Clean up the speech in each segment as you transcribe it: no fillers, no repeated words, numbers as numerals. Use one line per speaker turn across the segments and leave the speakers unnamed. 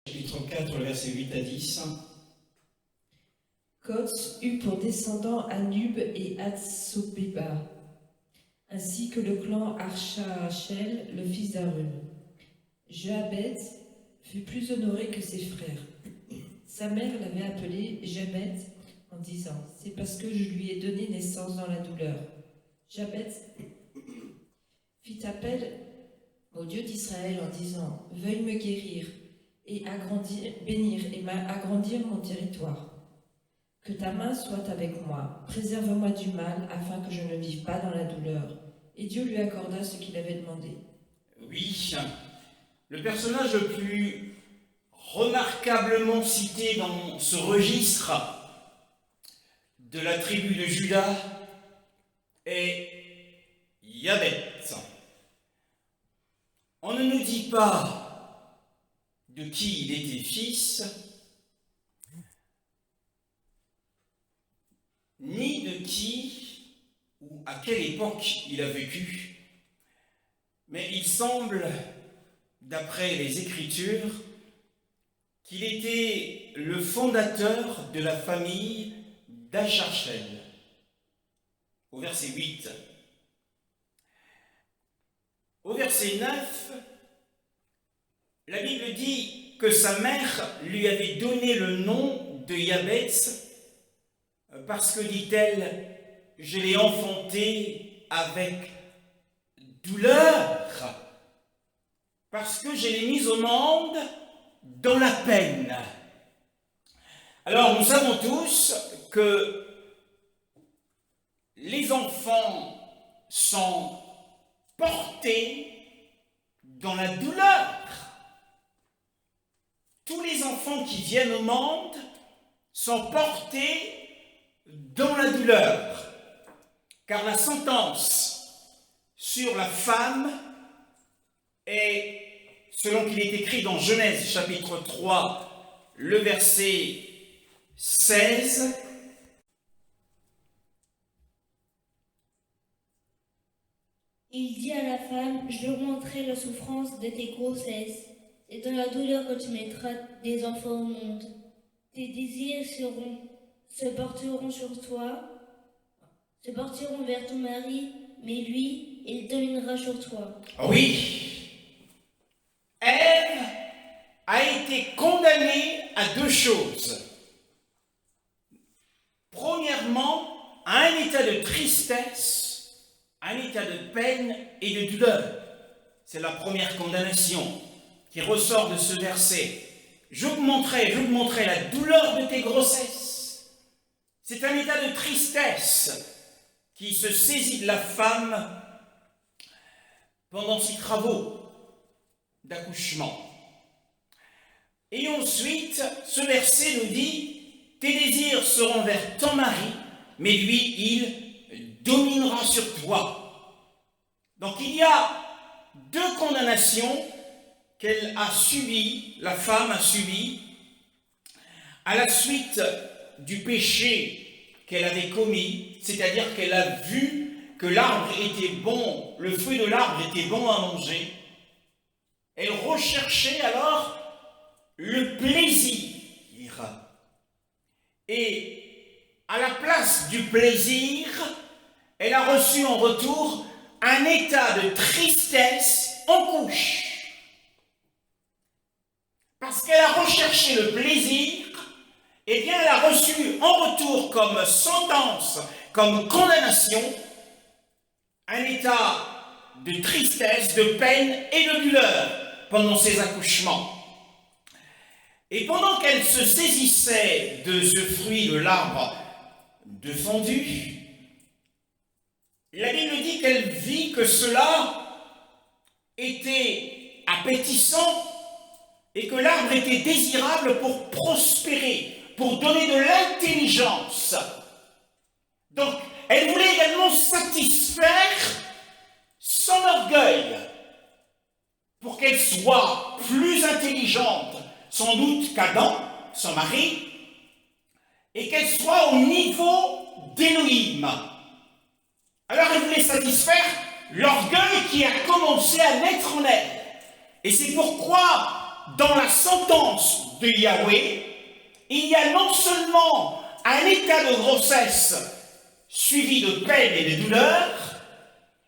Chapitre 4, versets 8 à 10.
Kots eut pour descendants Anub et Hatsobeba, ainsi que le clan Archachel, le fils d'Aaron. Joabed fut plus honoré que ses frères. Sa mère l'avait appelé Jabed en disant « C'est parce que je lui ai donné naissance dans la douleur. » Jabed fit appel au Dieu d'Israël en disant « Veuille me guérir et bénir et agrandir mon territoire. Que ta main soit avec moi, préserve-moi du mal, afin que je ne vive pas dans la douleur. » Et Dieu lui accorda ce qu'il avait demandé.
Oui, le personnage le plus remarquablement cité dans ce registre de la tribu de Juda est Jabez. On ne nous dit pas de qui il était fils, ni de qui ou à quelle époque il a vécu, mais il semble, d'après les Écritures, qu'il était le fondateur de la famille d'Acharchel. Au verset 8. Au verset 9, la Bible dit que sa mère lui avait donné le nom de Jabez parce que, dit-elle, je l'ai enfanté avec douleur, parce que je l'ai mise au monde dans la peine. Alors, nous savons tous que les enfants sont portés dans la douleur. Tous les enfants qui viennent au monde sont portés dans la douleur, car la sentence sur la femme est, selon qu'il est écrit dans Genèse chapitre 3, le verset 16,
Il dit à la femme, je augmenterai la souffrance de tes grossesses. C'est dans la douleur que tu mettras des enfants au monde. Tes désirs se porteront sur toi, se porteront vers ton mari, mais lui, il dominera sur toi.
Oui, Ève a été condamnée à deux choses. Premièrement, à un état de tristesse, un état de peine et de douleur. C'est la première condamnation qui ressort de ce verset. J'augmenterai la douleur de tes grossesses. C'est un état de tristesse qui se saisit de la femme pendant ses travaux d'accouchement. Et ensuite, ce verset nous dit, tes désirs seront vers ton mari, mais lui, il dominera sur toi. Donc il y a deux condamnations qu'elle a subies, la femme a subies, à la suite du péché qu'elle avait commis, c'est-à-dire qu'elle a vu que l'arbre était bon, le fruit de l'arbre était bon à manger. Elle recherchait alors le plaisir. Et à la place du plaisir, elle a reçu en retour un état de tristesse en couche. Parce qu'elle a recherché le plaisir, eh bien elle a reçu en retour comme sentence, comme condamnation, un état de tristesse, de peine et de douleur pendant ses accouchements. Et pendant qu'elle se saisissait de ce fruit de l'arbre défendu, la Bible dit qu'elle vit que cela était appétissant et que l'arbre était désirable pour prospérer, pour donner de l'intelligence. Donc, elle voulait également satisfaire son orgueil pour qu'elle soit plus intelligente, sans doute qu'Adam, son mari, et qu'elle soit au niveau d'Élohim. Alors elle voulait satisfaire l'orgueil qui a commencé à naître en elle. Et c'est pourquoi dans la sentence de Yahweh, il y a non seulement un état de grossesse suivi de peine et de douleur,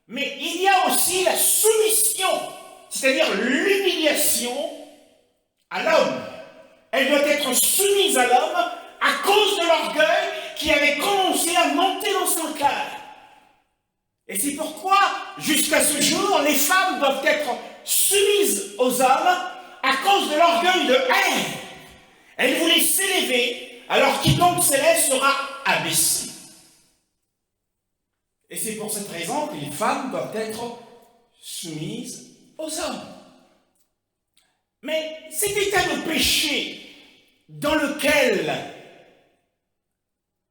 mais il y a aussi la soumission, c'est-à-dire l'humiliation à l'homme. Elle doit être soumise à l'homme à cause de l'orgueil qui avait commencé à monter dans son cœur. Et c'est pourquoi, jusqu'à ce jour, les femmes doivent être soumises aux hommes à cause de l'orgueil de Ève. Elle voulait s'élever, alors quiconque s'élève sera abaissé. Et c'est pour cette raison que les femmes doivent être soumises aux hommes. Mais cet état de péché dans lequel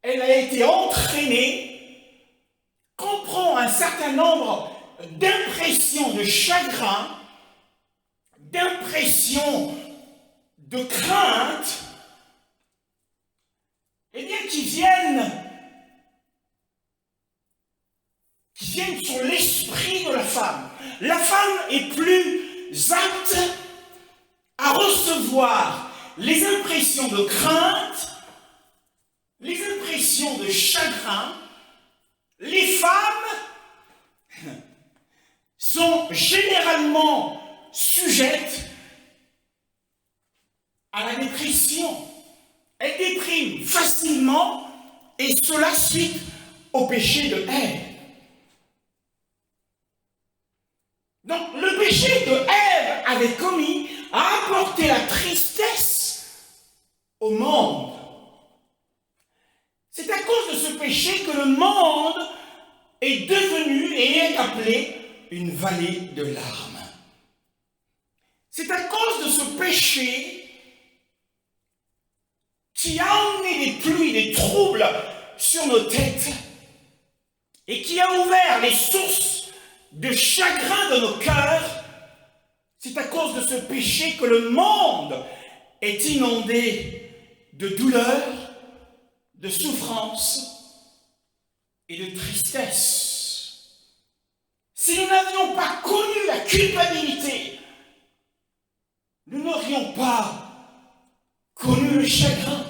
elle a été entraînée comprend un certain nombre d'impressions de chagrin, d'impressions de crainte, eh bien, qui viennent sur l'esprit de la femme. La femme est plus apte à recevoir les impressions de crainte, les impressions de chagrin. Les femmes sont généralement sujettes à la dépression. Elles dépriment facilement, et cela suite au péché de Ève. Donc le péché que Ève avait commis a apporté la tristesse au monde. C'est à cause de ce péché que le monde est devenu et est appelé une vallée de larmes. C'est à cause de ce péché qui a emmené des pluies, des troubles sur nos têtes et qui a ouvert les sources de chagrin de nos cœurs. C'est à cause de ce péché que le monde est inondé de douleur, de souffrance et de tristesse. Si nous n'avions pas connu la culpabilité, nous n'aurions pas connu le chagrin.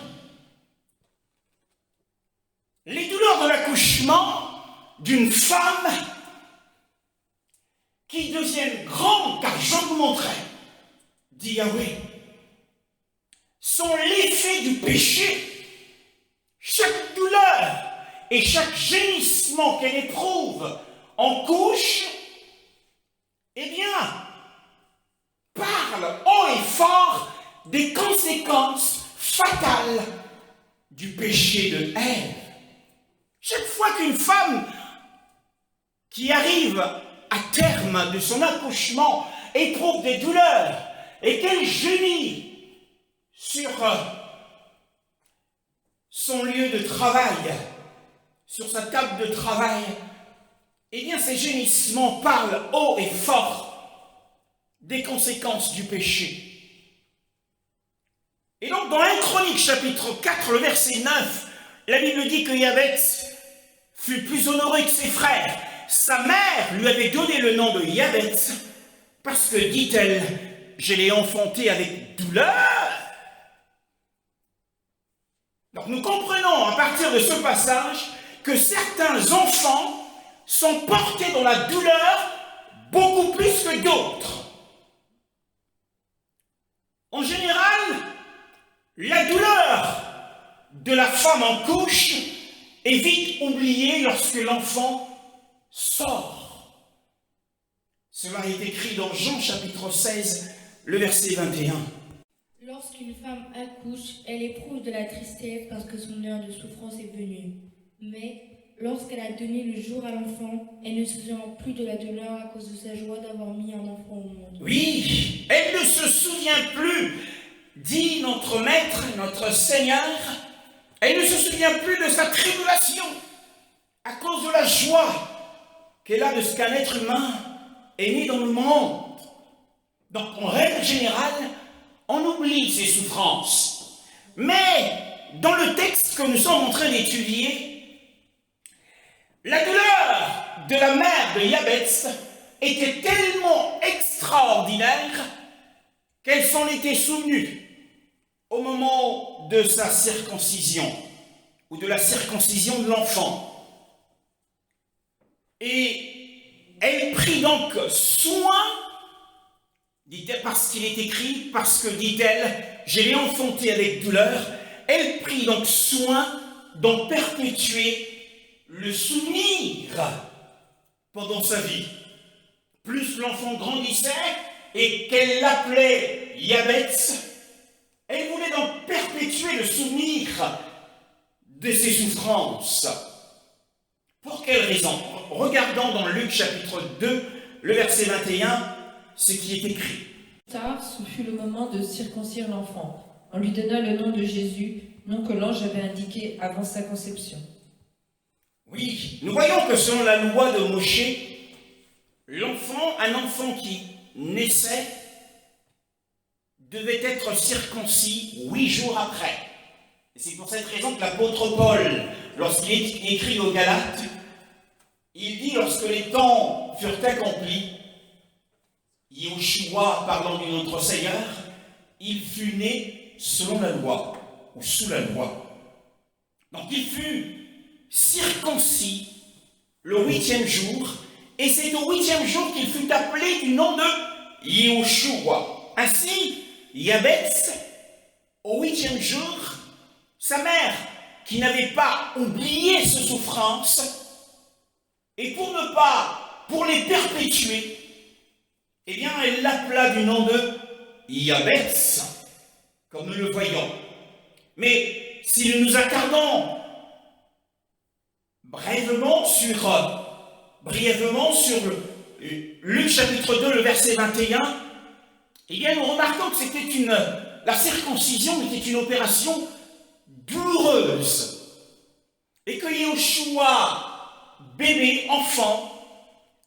Les douleurs de l'accouchement d'une femme qui deviennent grandes, car j'augmenterai, dit Yahweh, sont l'effet du péché. Chaque douleur et chaque gémissement qu'elle éprouve en couche, eh bien, parle haut et fort des conséquences fatales du péché de Ève. Chaque fois qu'une femme qui arrive à terme de son accouchement éprouve des douleurs et qu'elle gémit sur son lieu de travail, sur sa table de travail, eh bien ces gémissements parlent haut et fort des conséquences du péché. Et donc dans 1 Chronique chapitre 4, le verset 9, la Bible dit que Yabetz fut plus honoré que ses frères. Sa mère lui avait donné le nom de Yabetz parce que, dit-elle, je l'ai enfanté avec douleur. Donc nous comprenons à partir de ce passage que certains enfants sont portés dans la douleur beaucoup plus que d'autres. En général, la douleur de la femme en couche est vite oubliée lorsque l'enfant sort. Cela est écrit dans Jean chapitre 16, le verset 21.
Lorsqu'une femme accouche, elle éprouve de la tristesse parce que son heure de souffrance est venue. Mais lorsqu'elle a donné le jour à l'enfant, elle ne se souvient plus de la douleur à cause de sa joie d'avoir mis un enfant au monde.
Oui, elle ne se souvient plus, dit notre Maître, notre Seigneur, elle ne se souvient plus de sa tribulation à cause de la joie qu'elle a de ce qu'un être humain est né dans le monde. Donc, en règle générale, on oublie ses souffrances. Mais, dans le texte que nous sommes en train d'étudier, la douleur de la mère de Yabetz était tellement extraordinaire qu'elle s'en était souvenue au moment de sa circoncision ou de la circoncision de l'enfant. Et elle prit donc soin, dit-elle, parce qu'il est écrit, parce que, dit-elle, je l'ai enfanté avec douleur, elle prit donc soin d'en perpétuer le souvenir pendant sa vie. Plus l'enfant grandissait et qu'elle l'appelait Yabetz, elle voulait donc perpétuer le souvenir de ses souffrances. Pour quelle raison? Regardons dans Luc chapitre 2, le verset 21, ce qui est écrit.
Tard, ce fut le moment de circoncire l'enfant. On lui donna le nom de Jésus, nom que l'ange avait indiqué avant sa conception.
Oui, nous voyons que selon la loi de Moshe, un enfant qui naissait devait être circoncis 8 jours après. Et c'est pour cette raison que l'apôtre Paul, lorsqu'il écrit aux Galates, il dit, lorsque les temps furent accomplis, Yahushua, parlant du notre Seigneur, il fut né selon la loi, ou sous la loi. Donc il fut circoncis le 8e jour, et c'est au 8e jour qu'il fut appelé du nom de Yahushua. Ainsi, Yabetz, au 8e jour, sa mère, qui n'avait pas oublié ses souffrances, et pour les perpétuer, eh bien, elle l'appela du nom de Yabetz, comme nous le voyons. Mais si nous nous attardons brièvement sur Luc chapitre 2, le verset 21, eh bien, nous remarquons que la circoncision était une opération douloureuse. Et que Yahushua, bébé, enfant,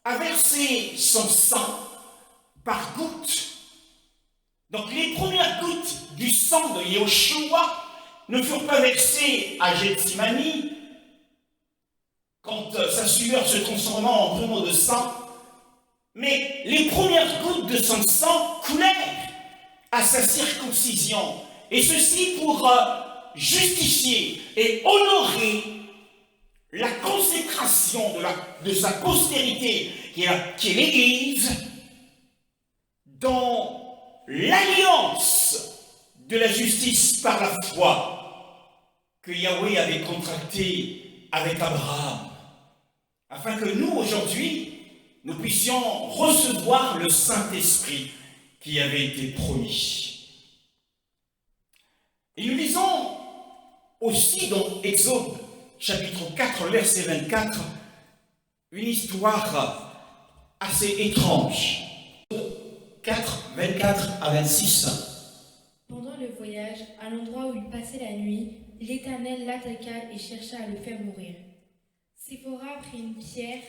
a versé son sang par gouttes. Donc les premières gouttes du sang de Yahushua ne furent pas versées à Gethsémani, quand sa sueur se transforma en grumeaux de sang, mais les premières gouttes de son sang coulèrent à sa circoncision, et ceci pour justifier et honorer la consécration de sa postérité, qui est l'Église, dans l'alliance de la justice par la foi que Yahweh avait contractée avec Abraham, afin que nous, aujourd'hui, nous puissions recevoir le Saint-Esprit qui avait été promis. Et nous lisons aussi dans Exode, chapitre 4, verset 24, une histoire assez étrange. 4, 24 à 26.
Pendant le voyage, à l'endroit où il passait la nuit, l'Éternel l'attaqua et chercha à le faire mourir. Séphora prit une pierre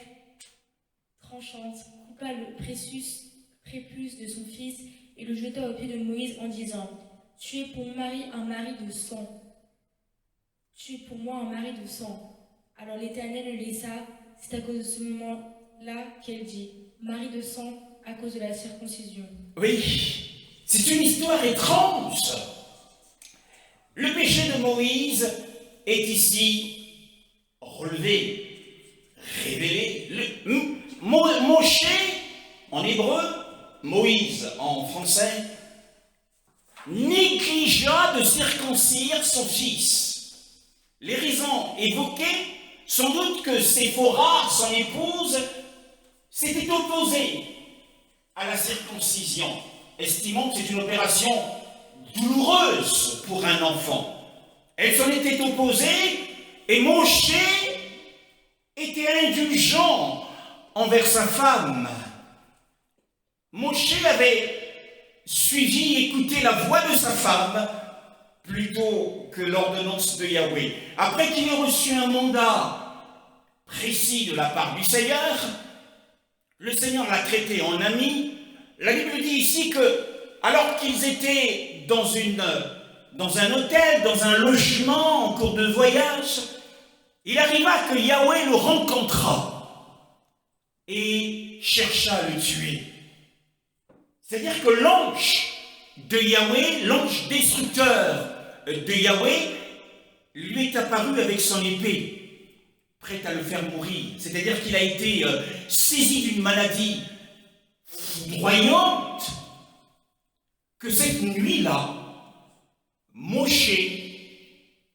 tranchante, coupa le prépuce de son fils et le jeta aux pieds de Moïse en disant : Tu es pour mon mari un mari de sang. Tu es pour moi un mari de sang. Alors l'Éternel le laissa. C'est à cause de ce moment-là qu'elle dit : Mari de sang, à cause de la circoncision.
Oui, c'est une histoire étrange. Le péché de Moïse est ici relevé, révélé. Moshe en hébreu, Moïse en français, négligea de circoncire son fils. Les raisons évoquées, sans doute que Séphora, son épouse, s'était opposée à la circoncision, estimant que c'est une opération douloureuse pour un enfant. Elle s'en était opposée et Moshe était indulgent envers sa femme. Moshe avait suivi, écouté la voix de sa femme plutôt que l'ordonnance de Yahweh. Après qu'il ait reçu un mandat précis de la part du Seigneur, le Seigneur l'a traité en ami. La Bible dit ici que, alors qu'ils étaient dans un hôtel, dans un logement en cours de voyage, il arriva que Yahweh le rencontra et chercha à le tuer. C'est-à-dire que l'ange de Yahweh, l'ange destructeur de Yahweh, lui est apparu avec son épée, prêt à le faire mourir. C'est-à-dire qu'il a été saisi d'une maladie foudroyante, que cette nuit-là, Moshe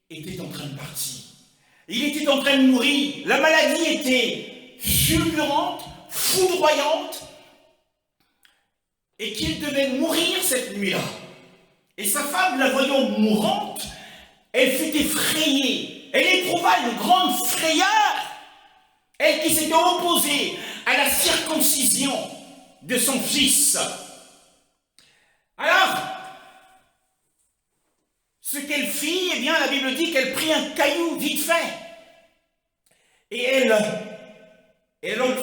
était en train de partir. Il était en train de mourir. La maladie était fulgurante, foudroyante, et qu'il devait mourir cette nuit-là. Et sa femme, la voyant mourante, elle fut effrayée. Elle éprouva une grande frayeur. Elle qui s'était opposée à la circoncision de son fils. Alors, ce qu'elle fit, eh bien, la Bible dit qu'elle prit un caillou vite fait. Et elle a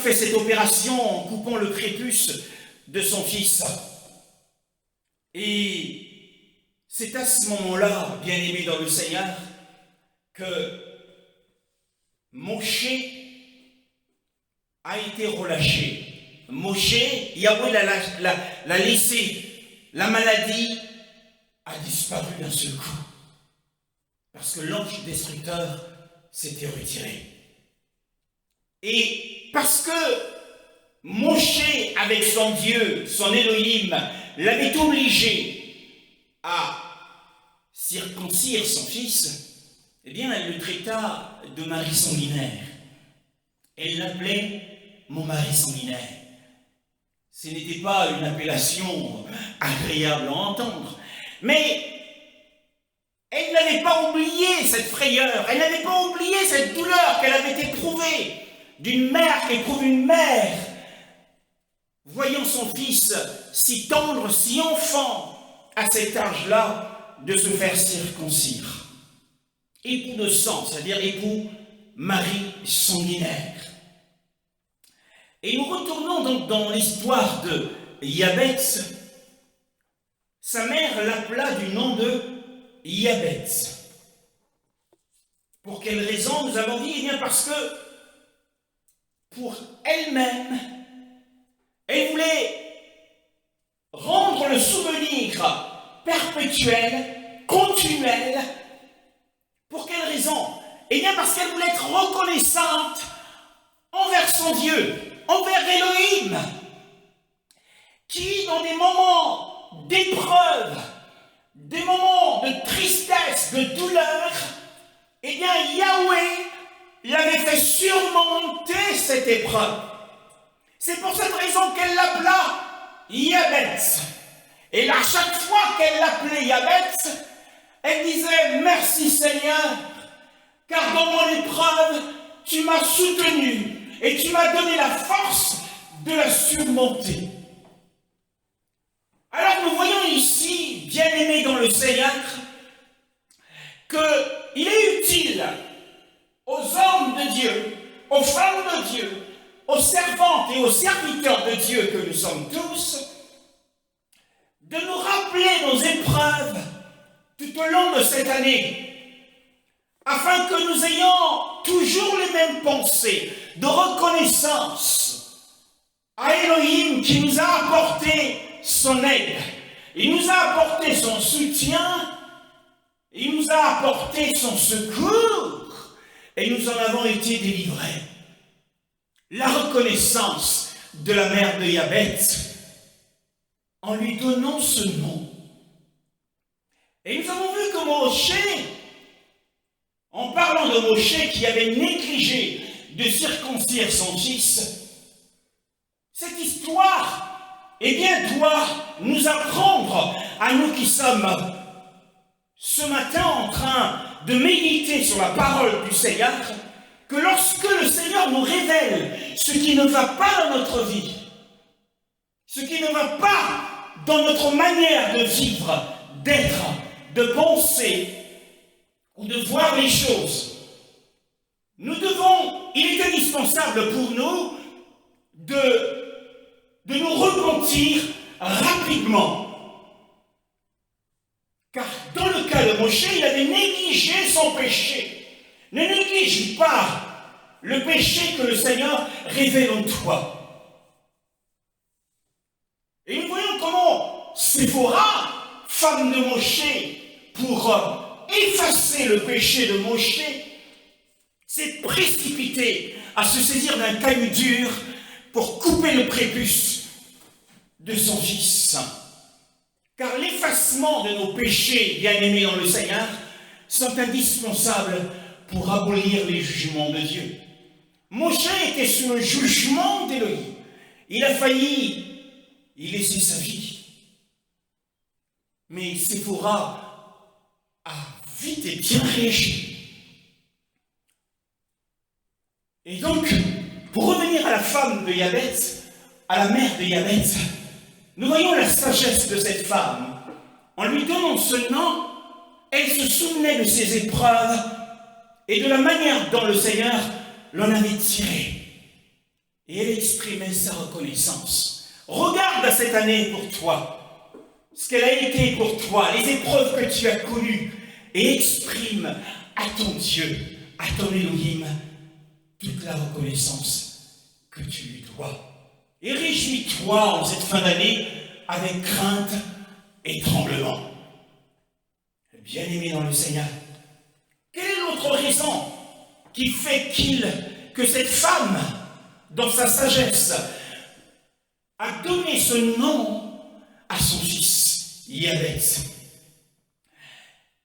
fait cette opération en coupant le prépuce de son fils. Et c'est à ce moment-là, bien-aimé dans le Seigneur, que Moshe a été relâché. Moshe, Yahweh l'a laissé. La maladie a disparu d'un seul coup. Parce que l'ange destructeur s'était retiré. Et parce que Moshe, avec son Dieu, son Elohim, l'avait obligé à circoncire son fils, eh bien, elle le traita de mari sanguinaire. Elle l'appelait mon mari sanguinaire. Ce n'était pas une appellation agréable à entendre, mais elle n'avait pas oublié cette frayeur, elle n'avait pas oublié cette douleur qu'elle avait éprouvée d'une mère qui éprouve une mère, voyant son fils si tendre, si enfant, à cet âge-là, de se faire circoncire. Époux de sang, c'est-à-dire époux mari sanguinaire. Et nous retournons donc dans l'histoire de Yabetz. Sa mère l'appela du nom de Yabetz. Pour quelle raison? Nous avons dit, eh bien parce que pour elle-même, elle voulait rendre le souvenir perpétuel, continuel. Pour quelle raison? Eh bien parce qu'elle voulait être reconnaissante envers son Dieu, envers Elohim, qui dans des moments d'épreuve, des moments de tristesse, de douleur, eh bien Yahweh l'avait fait surmonter cette épreuve. C'est pour cette raison qu'elle l'appela Yabetz. Et là, chaque fois qu'elle l'appelait Yabetz, elle disait « Merci Seigneur, car dans mon épreuve, tu m'as soutenu et tu m'as donné la force de la surmonter. » Alors nous voyons ici, bien-aimés dans le Seigneur, qu'il est utile aux hommes de Dieu, aux femmes de Dieu, aux servantes et aux serviteurs de Dieu que nous sommes tous, de nous rappeler nos épreuves tout au long de cette année, afin que nous ayons toujours les mêmes pensées de reconnaissance à Elohim qui nous a apporté son aide, il nous a apporté son soutien, il nous a apporté son secours, et nous en avons été délivrés. La reconnaissance de la mère de Yabetz, en lui donnant ce nom. Et nous avons vu que Moshe, en parlant de Moshe qui avait négligé de circoncire son fils, cette histoire, eh bien, doit nous apprendre, à nous qui sommes ce matin en train de méditer sur la parole du Seigneur, que lorsque le Seigneur nous révèle ce qui ne va pas dans notre vie, ce qui ne va pas dans notre manière de vivre, d'être, de penser ou de voir les choses, nous devons, il est indispensable pour nous de nous repentir rapidement. Car dans le cas de Moshe, il avait négligé son péché. Ne néglige pas le péché que le Seigneur révèle en toi. Et nous voyons comment Séphora femme de Moshe pour effacer le péché de Moshe s'est précipitée à se saisir d'un caillou dur pour couper le prépuce de son fils. Car l'effacement de nos péchés, bien-aimés dans le Seigneur, sont indispensables pour abolir les jugements de Dieu. Moshe était sous le jugement d'Élohim. Il a failli y laisser sa vie. Mais Séphora a vite et bien réagi. Et donc, pour revenir à la femme de Yabet, à la mère de Yabet, nous voyons la sagesse de cette femme. En lui donnant ce nom, elle se souvenait de ses épreuves et de la manière dont le Seigneur l'en avait tiré. Et elle exprimait sa reconnaissance. Regarde à cette année pour toi, ce qu'elle a été pour toi, les épreuves que tu as connues, et exprime à ton Dieu, à ton Elohim, toute la reconnaissance que tu lui dois. Et réjouis-toi en cette fin d'année avec crainte et tremblement. Bien-aimé dans le Seigneur, quelle est l'autre raison qui fait que cette femme, dans sa sagesse, a donné ce nom à son fils, Yabet?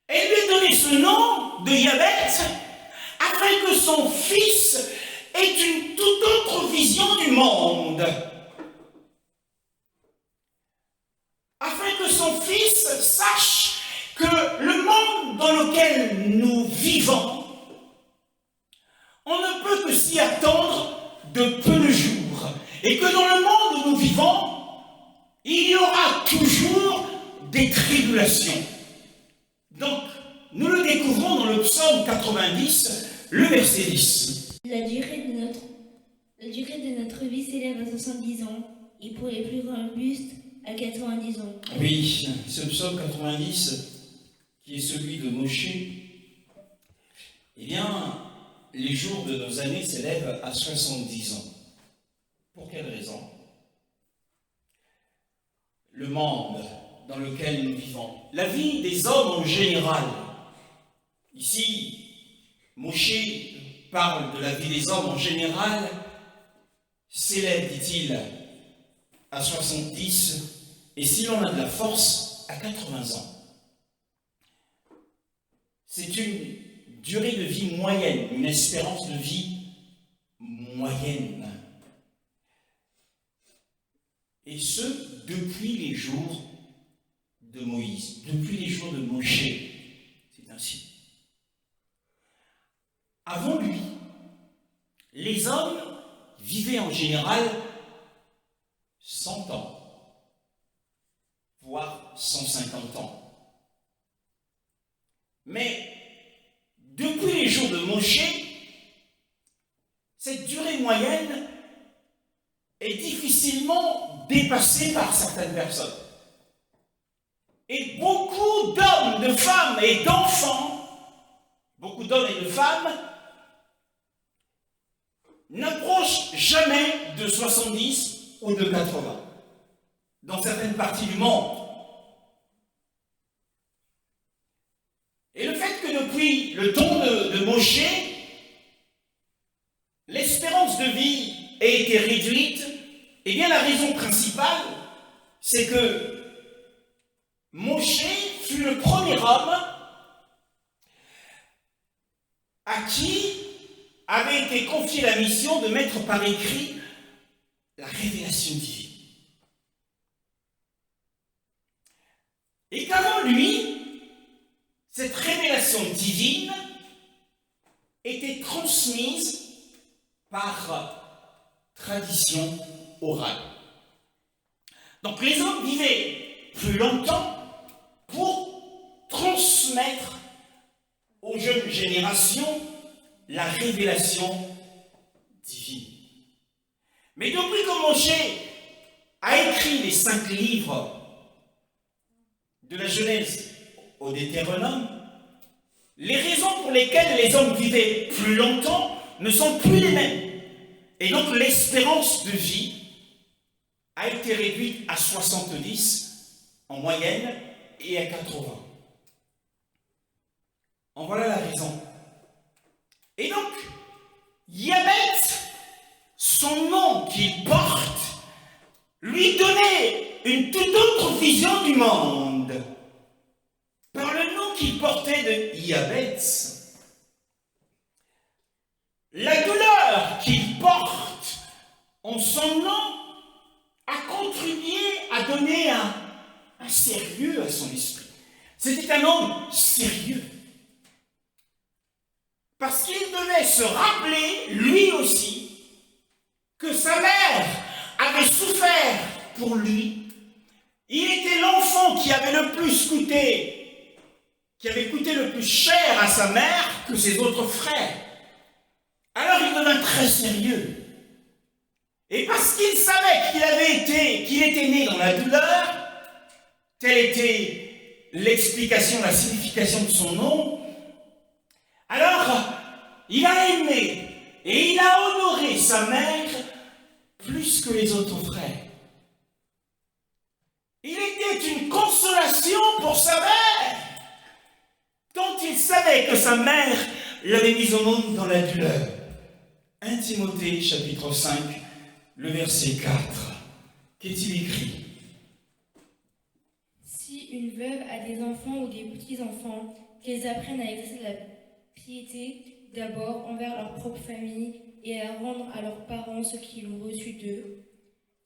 Elle lui a donné ce nom de Yabet afin que son fils ait une toute autre vision du monde. Afin que son fils sache que le monde dans lequel nous vivons, on ne peut que s'y attendre de peu de jours. Et que dans le monde où nous vivons, il y aura toujours des tribulations. Donc, nous le découvrons dans le psaume 90, le verset 10.
La durée de notre vie s'élève à 70 ans, et pour les plus robustes, à 90 ans.
Oui, ce psaume 90, qui est celui de Moshe, eh bien, les jours de nos années s'élèvent à 70 ans. Pour quelle raison? Le monde dans lequel nous vivons, la vie des hommes en général. Ici, Moshe parle de la vie des hommes en général, s'élève, dit-il, à 70, et si l'on a de la force, à 80 ans. C'est une durée de vie moyenne, une espérance de vie moyenne. Et ce, depuis les jours de Moïse, depuis les jours de Moshe. C'est ainsi. Avant lui, les hommes vivaient en général 100 ans, voire 150 ans. Mais depuis les jours de Moshe, cette durée moyenne est difficilement dépassée par certaines personnes. Et beaucoup d'hommes, de femmes et d'enfants, beaucoup d'hommes et de femmes, n'approchent jamais de 70 ou de 80 dans certaines parties du monde. Et le fait que depuis le temps de Moshe, l'espérance de vie ait été réduite, eh bien la raison principale, c'est que Moshe fut le premier homme à qui avait été confiée la mission de mettre par écrit la révélation divine. Et qu'avant lui, cette révélation divine était transmise par tradition orale. Donc les hommes vivaient plus longtemps pour transmettre aux jeunes générations la révélation divine. Mais depuis que Moshe a écrit les 5 livres de la Genèse au Deutéronome, les raisons pour lesquelles les hommes vivaient plus longtemps ne sont plus les mêmes. Et donc l'espérance de vie a été réduite à 70 en moyenne et à 80. En voilà la raison. Et donc, Iabet, son nom qu'il porte, lui donnait une toute autre vision du monde. Par le nom qu'il portait de Iabet, la douleur qu'il porte en son nom a contribué à donner un sérieux à son esprit. C'était un homme sérieux. Parce qu'il devait se rappeler, lui aussi, que sa mère avait souffert pour lui. Il était l'enfant qui avait le plus coûté, qui avait coûté le plus cher à sa mère que ses autres frères. Alors il devint très sérieux. Et parce qu'il savait qu'il était né dans la douleur, telle était l'explication, la signification de son nom, alors il a aimé et il a honoré sa mère plus que les autres frères. Il était une consolation pour sa mère, tant il savait que sa mère l'avait mise au monde dans la douleur. 1 Timothée chapitre 5, le verset 4. Qu'est-il écrit?
Si une veuve a des enfants ou des petits-enfants, qu'elles apprennent à exercer la piété d'abord envers leur propre famille et à rendre à leurs parents ce qu'ils ont reçu d'eux,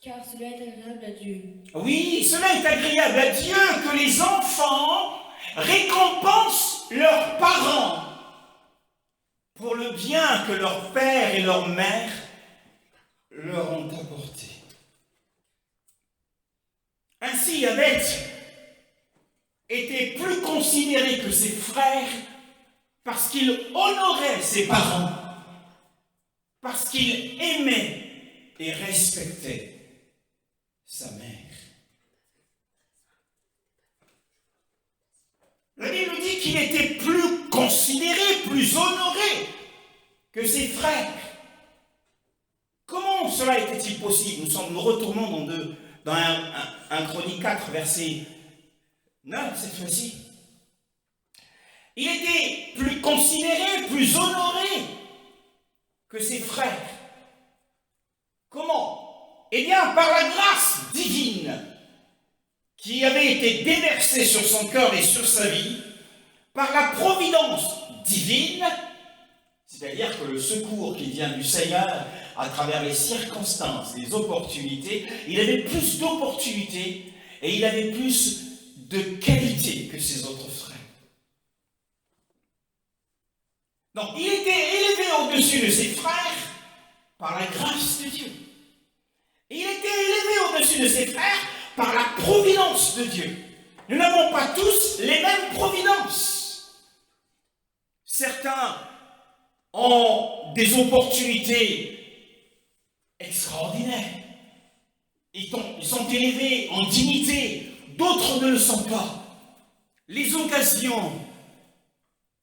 car cela est agréable à Dieu.
Oui, cela est agréable à Dieu que les enfants récompensent leurs parents pour le bien que leur père et leur mère leur ont apporté. Ainsi, Iabet était plus considéré que ses frères parce qu'il honorait ses parents, parce qu'il aimait et respectait sa mère. La Bible dit qu'il était plus considéré, plus honoré que ses frères. Comment cela était-il possible? Nous retournons dans 1 Chronique 4, verset 9, cette fois-ci. Il était plus considéré, plus honoré que ses frères. Comment? Eh bien, par la grâce divine qui avait été déversée sur son cœur et sur sa vie, par la providence divine, c'est-à-dire que le secours qui vient du Seigneur à travers les circonstances, les opportunités, il avait plus d'opportunités et il avait plus de qualité que ses autres frères. Donc, il était élevé au-dessus de ses frères par la grâce de Dieu. Il était élevé au-dessus de ses frères par la providence de Dieu. Nous n'avons pas tous les mêmes providences. Certains ont des opportunités extraordinaires. Ils sont élevés en dignité, d'autres ne le sont pas. Les occasions,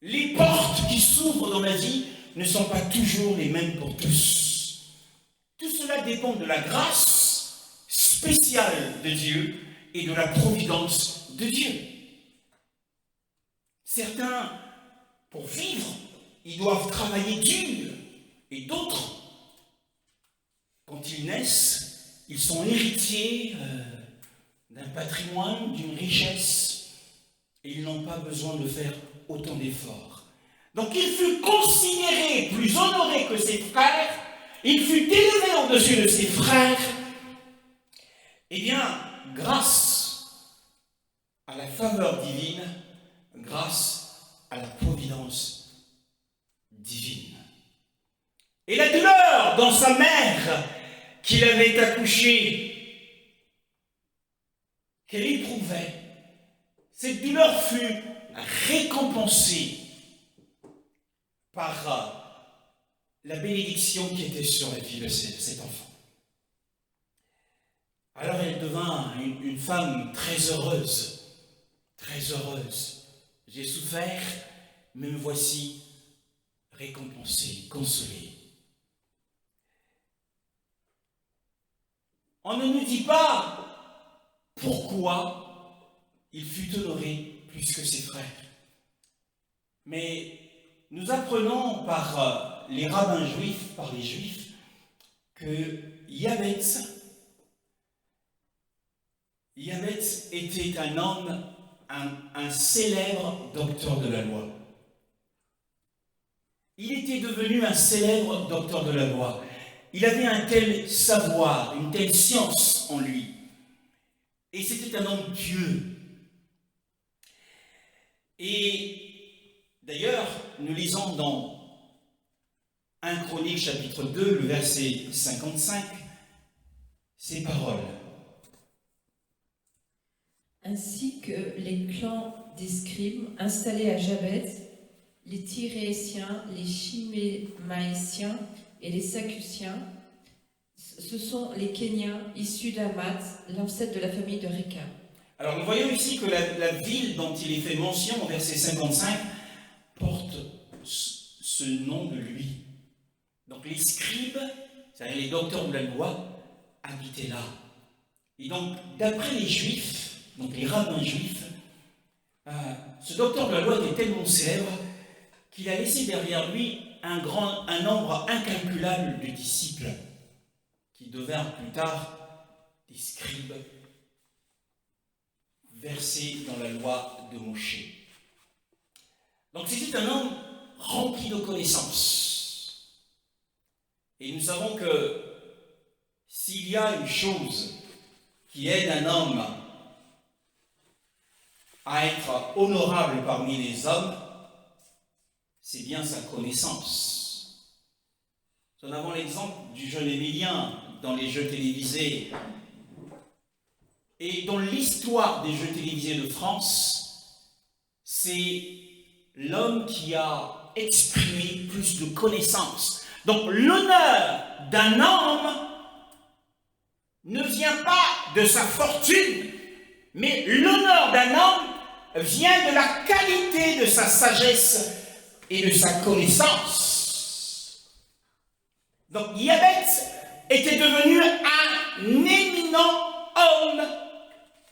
les portes qui s'ouvrent dans la vie ne sont pas toujours les mêmes pour tous. Tout cela dépend de la grâce spéciale de Dieu et de la providence de Dieu. Certains, pour vivre, ils doivent travailler dur, et d'autres, quand ils naissent, ils sont héritiers d'un patrimoine, d'une richesse, et ils n'ont pas besoin de faire autant d'efforts. Donc il fut considéré plus honoré que ses frères, il fut élevé au-dessus de ses frères. Eh bien, grâce à la faveur divine, grâce à la providence divine. Et la douleur dans sa mère qu'il avait accouchée, qu'elle éprouvait, cette douleur fut récompensée par la bénédiction qui était sur la vie de cet enfant. Alors elle devint une femme très heureuse, très heureuse. J'ai souffert, mais me voici récompensée, consolée. On ne nous dit pas pourquoi il fut honoré plus que ses frères. Mais nous apprenons par les rabbins juifs, par les juifs, que Yabetz était un homme, un célèbre docteur de la loi. Il était devenu un célèbre docteur de la loi. Il avait un tel savoir, une telle science en lui. Et c'était un homme pieux. Et d'ailleurs, nous lisons dans 1 Chronique chapitre 2, le verset 55, ces paroles.
Ainsi que les clans des scribes installés à Jabez, les Tyréciens, les Chimémaïciens et les Sacuciens, ce sont les Kéniens issus d'Hamath, l'ancêtre de la famille de Réka.
Alors nous voyons ici que la ville dont il est fait mention au verset 55 porte ce nom de lui. Donc les scribes, c'est-à-dire les docteurs de la loi, habitaient là. Et donc d'après les juifs, donc les rabbins juifs, ce docteur de la loi était tellement célèbre qu'il a laissé derrière lui un nombre incalculable de disciples qui devinrent plus tard des scribes versés dans la loi de Moshe. Donc c'était un homme rempli de connaissances. Et nous savons que s'il y a une chose qui aide un homme à être honorable parmi les hommes, c'est bien sa connaissance. Nous en avons l'exemple du jeune Émilien dans les jeux télévisés. Et dans l'histoire des jeux télévisés de France, c'est l'homme qui a exprimé plus de connaissances. Donc l'honneur d'un homme ne vient pas de sa fortune, mais l'honneur d'un homme vient de la qualité de sa sagesse et de sa connaissance. Donc Yabetz était devenu un éminent homme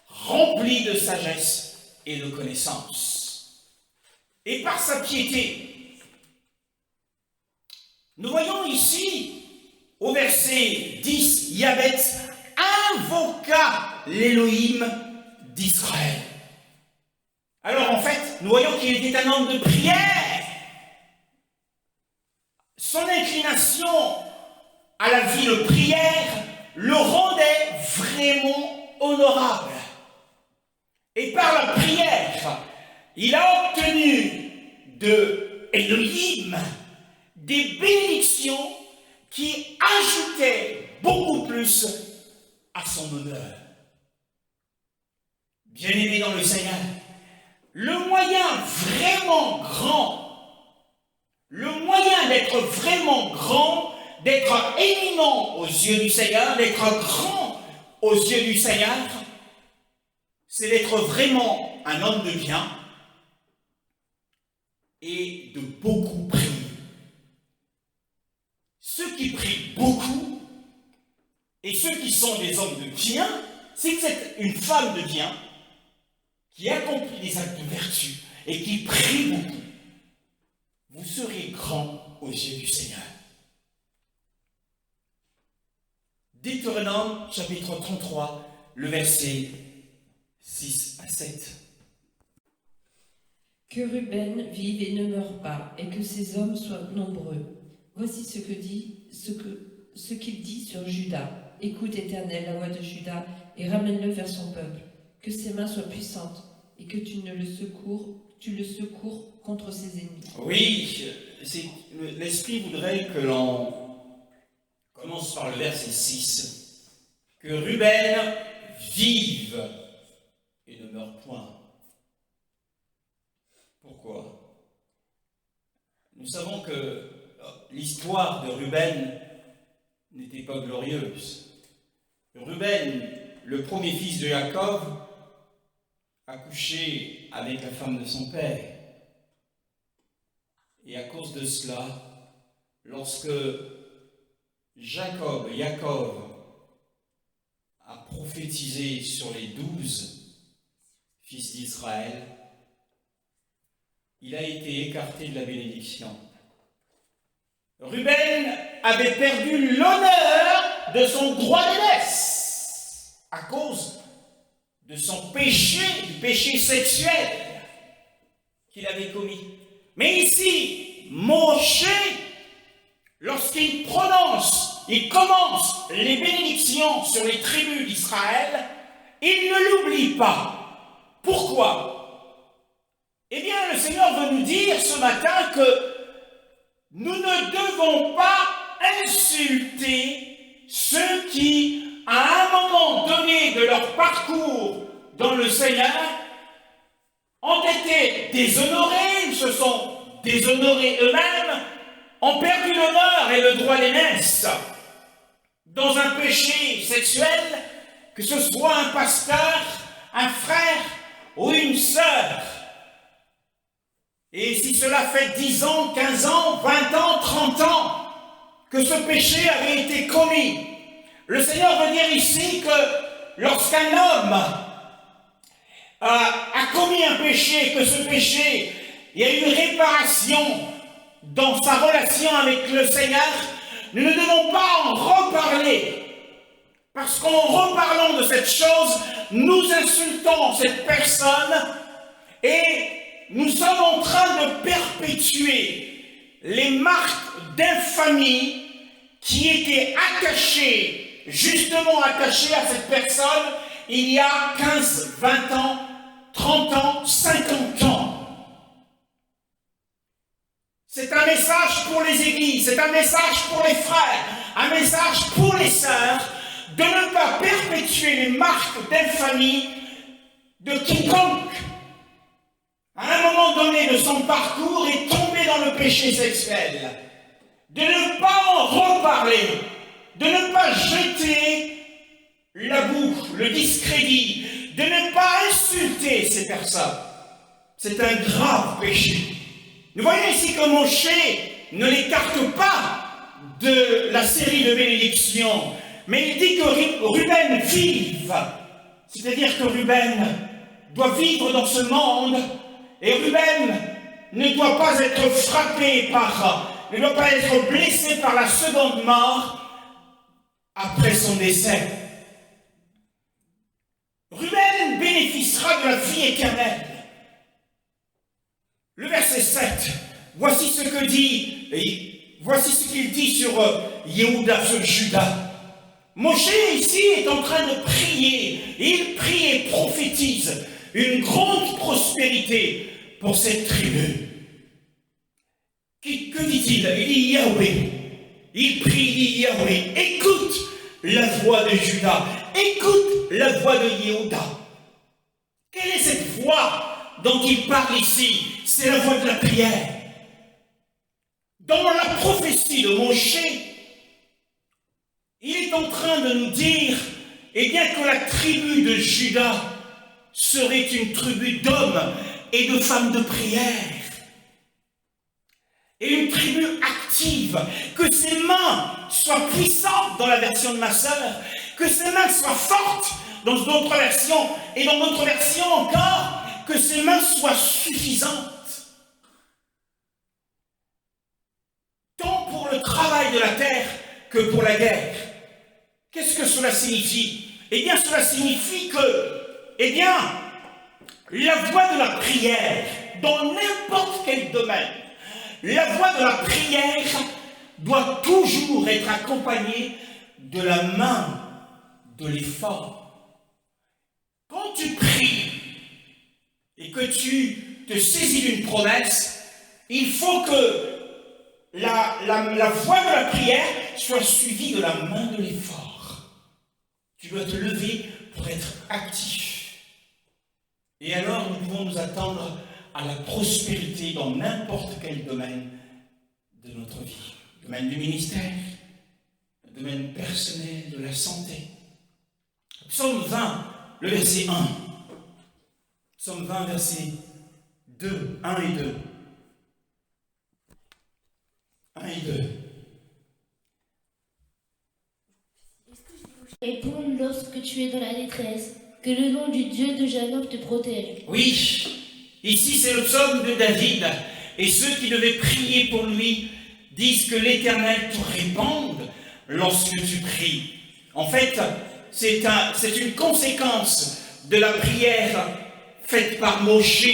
rempli de sagesse et de connaissance. Et par sa piété, nous voyons ici, au verset 10, Yabetz invoqua l'Élohim d'Israël. Alors en fait, nous voyons qu'il était un homme de prière. Son inclination à la vie de prière le rendait vraiment honorable. Et par la prière, il a obtenu de Elohim des bénédictions qui ajoutaient beaucoup plus à son honneur. Bien-aimé dans le Seigneur, le moyen vraiment grand, le moyen d'être vraiment grand, d'être éminent aux yeux du Seigneur, d'être grand aux yeux du Seigneur, c'est d'être vraiment un homme de bien et de beaucoup prier. Ceux qui prient beaucoup et ceux qui sont des hommes de bien, c'est que c'est une femme de bien qui accomplit des actes de vertu et qui prie beaucoup. Vous serez grand aux yeux du Seigneur. Deutéronome, chapitre 33, le verset 6 à 7.
Que Ruben vive et ne meure pas, et que ses hommes soient nombreux. Voici ce qu'il dit sur Juda. Écoute, Éternel, la voix de Juda, et ramène-le vers son peuple. Que ses mains soient puissantes, et que tu le secours contre ses ennemis.
Oui, l'Esprit voudrait que l'on commence par le verset 6. Que Ruben vive et ne meure point. Pourquoi? Nous savons que l'histoire de Ruben n'était pas glorieuse. Ruben, le premier fils de Jacob, a couché avec la femme de son père. Et à cause de cela, lorsque Jacob a prophétisé sur les 12 fils d'Israël, il a été écarté de la bénédiction. Ruben avait perdu l'honneur de son droit d'aînesse à cause de son péché, du péché sexuel qu'il avait commis. Mais ici, Moshe, lorsqu'il commence les bénédictions sur les tribus d'Israël, il ne l'oublie pas. Pourquoi? Eh bien, le Seigneur veut nous dire ce matin que nous ne devons pas insulter ceux qui, à un moment donné de leur parcours dans le Seigneur, ont été déshonorés, ils se sont déshonorés eux-mêmes, ont perdu l'honneur et le droit d'aînesse dans un péché sexuel, que ce soit un pasteur, un frère ou une sœur. Et si cela fait 10 ans, 15 ans, 20 ans, 30 ans que ce péché avait été commis, le Seigneur veut dire ici que lorsqu'un homme a commis un péché, que ce péché, il y a eu réparation dans sa relation avec le Seigneur, nous ne devons pas en reparler. Parce qu'en reparlant de cette chose, nous insultons cette personne et nous sommes en train de perpétuer les marques d'infamie qui étaient attachées, justement attachées à cette personne il y a 15, 20 ans, 30 ans, 50 ans. C'est un message pour les églises, c'est un message pour les frères, un message pour les sœurs, de ne pas perpétuer les marques d'infamie de quiconque, à un moment donné de son parcours, est tombé dans le péché sexuel. De ne pas en reparler, de ne pas jeter la boue, le discrédit, de ne pas insulter ces personnes. C'est un grave péché. Nous voyons ici que Moshe ne l'écarte pas de la série de bénédictions, mais il dit que Ruben vive. C'est-à-dire que Ruben doit vivre dans ce monde, et Ruben ne doit pas être frappé ne doit pas être blessé par la seconde mort après son décès. Ruben bénéficiera de la vie éternelle. Le verset 7, voici ce qu'il dit sur Yehuda, sur Juda. Moshe ici est en train de prier, et il prie et prophétise une grande prospérité pour cette tribu. Que dit-il? Il dit Yahweh. Il prie, il dit Yahweh, écoute la voix de Juda, écoute la voix de Yehuda. Quelle est cette voix dont il parle ici? C'est la voix de la prière. Dans la prophétie de Moshe, il est en train de nous dire, eh bien, que la tribu de Juda serait une tribu d'hommes et de femmes de prière. Et une tribu active, que ses mains soient puissantes dans la version de ma sœur, que ses mains soient fortes dans d'autres versions, et dans d'autres versions encore, que ses mains soient suffisantes. Tant pour le travail de la terre que pour la guerre. Qu'est-ce que cela signifie? Eh bien, cela signifie que, eh bien, la voie de la prière, dans n'importe quel domaine, la voie de la prière doit toujours être accompagnée de la main de l'effort. Quand tu pries et que tu te saisis d'une promesse, il faut que la voie de la prière soit suivie de la main de l'effort. Tu dois te lever pour être actif. Et alors, nous pouvons nous attendre à la prospérité dans n'importe quel domaine de notre vie. Le domaine du ministère, le domaine personnel, de la santé. Psaume 20, le verset 1. Psaume 20, verset 2, 1 et 2. 1 et 2.
Réponds lorsque tu es dans la détresse. Que le nom du Dieu de Jacob te protège.
Oui, ici c'est le psaume de David, et ceux qui devaient prier pour lui disent que l'Éternel te répande lorsque tu pries. En fait, c'est une conséquence de la prière faite par Moshe.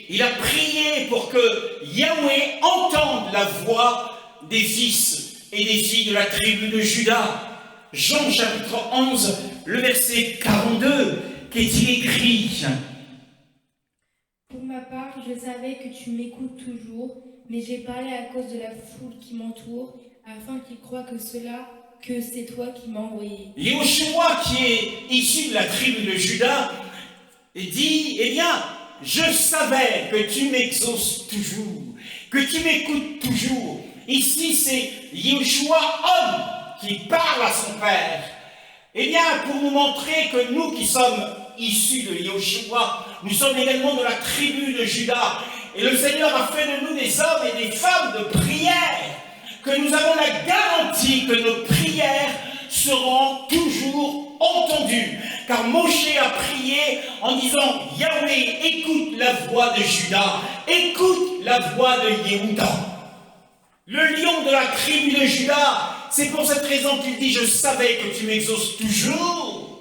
Il a prié pour que Yahweh entende la voix des fils et des filles de la tribu de Juda. Jean chapitre 11, le verset 42, qu'est-il écrit?
Pour ma part, je savais que tu m'écoutes toujours, mais j'ai parlé à cause de la foule qui m'entoure, afin qu'ils croient que c'est toi qui m'as envoyé.
Yahushua, qui est issu de la tribu de Juda, dit, eh bien, je savais que tu m'exauces toujours, que tu m'écoutes toujours. Ici, c'est Yahushua, homme, qui parle à son Père. Eh bien, pour nous montrer que nous qui sommes issus de Yahushua, nous sommes également de la tribu de Juda. Et le Seigneur a fait de nous des hommes et des femmes de prière, que nous avons la garantie que nos prières seront toujours entendues. Car Moshe a prié en disant, Yahweh, écoute la voix de Juda, écoute la voix de Yehuda. Le lion de la tribu de Juda, c'est pour cette raison qu'il dit, je savais que tu m'exauces toujours.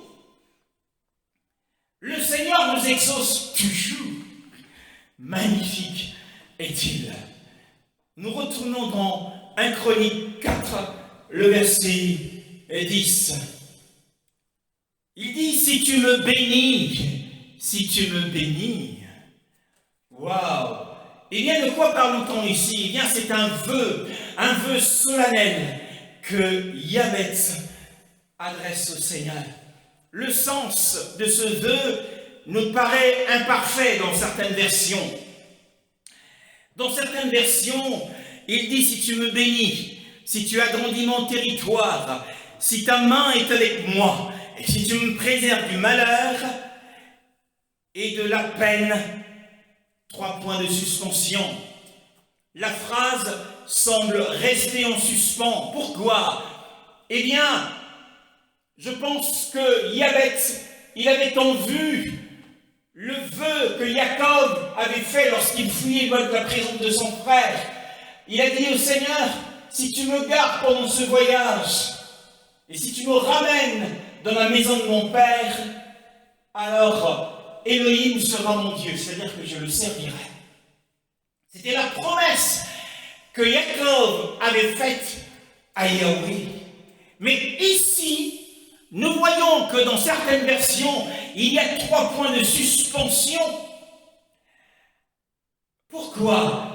Le Seigneur nous exauce toujours. Magnifique est-il. Nous retournons dans 1 Chronique 4, le verset 10. Il dit, si tu me bénis, waouh! Eh bien, de quoi parle-t-on ici? Eh bien, c'est un vœu solennel que Yahweh adresse au Seigneur. Le sens de ce vœu nous paraît imparfait dans certaines versions. Dans certaines versions, il dit, si tu me bénis, si tu agrandis mon territoire, si ta main est avec moi, et si tu me préserves du malheur et de la peine, 3 points de suspension. La phrase semble rester en suspens. Pourquoi? Eh bien, je pense que Yahweh, il avait en vue le vœu que Jacob avait fait lorsqu'il fuyait de la prison de son frère. Il a dit au Seigneur, si tu me gardes pendant ce voyage, et si tu me ramènes dans la maison de mon père, alors Elohim sera mon Dieu, c'est-à-dire que je le servirai. C'était la promesse que Jacob avait faite à Yahweh. Mais ici, nous voyons que dans certaines versions, il y a 3 points de suspension. Pourquoi?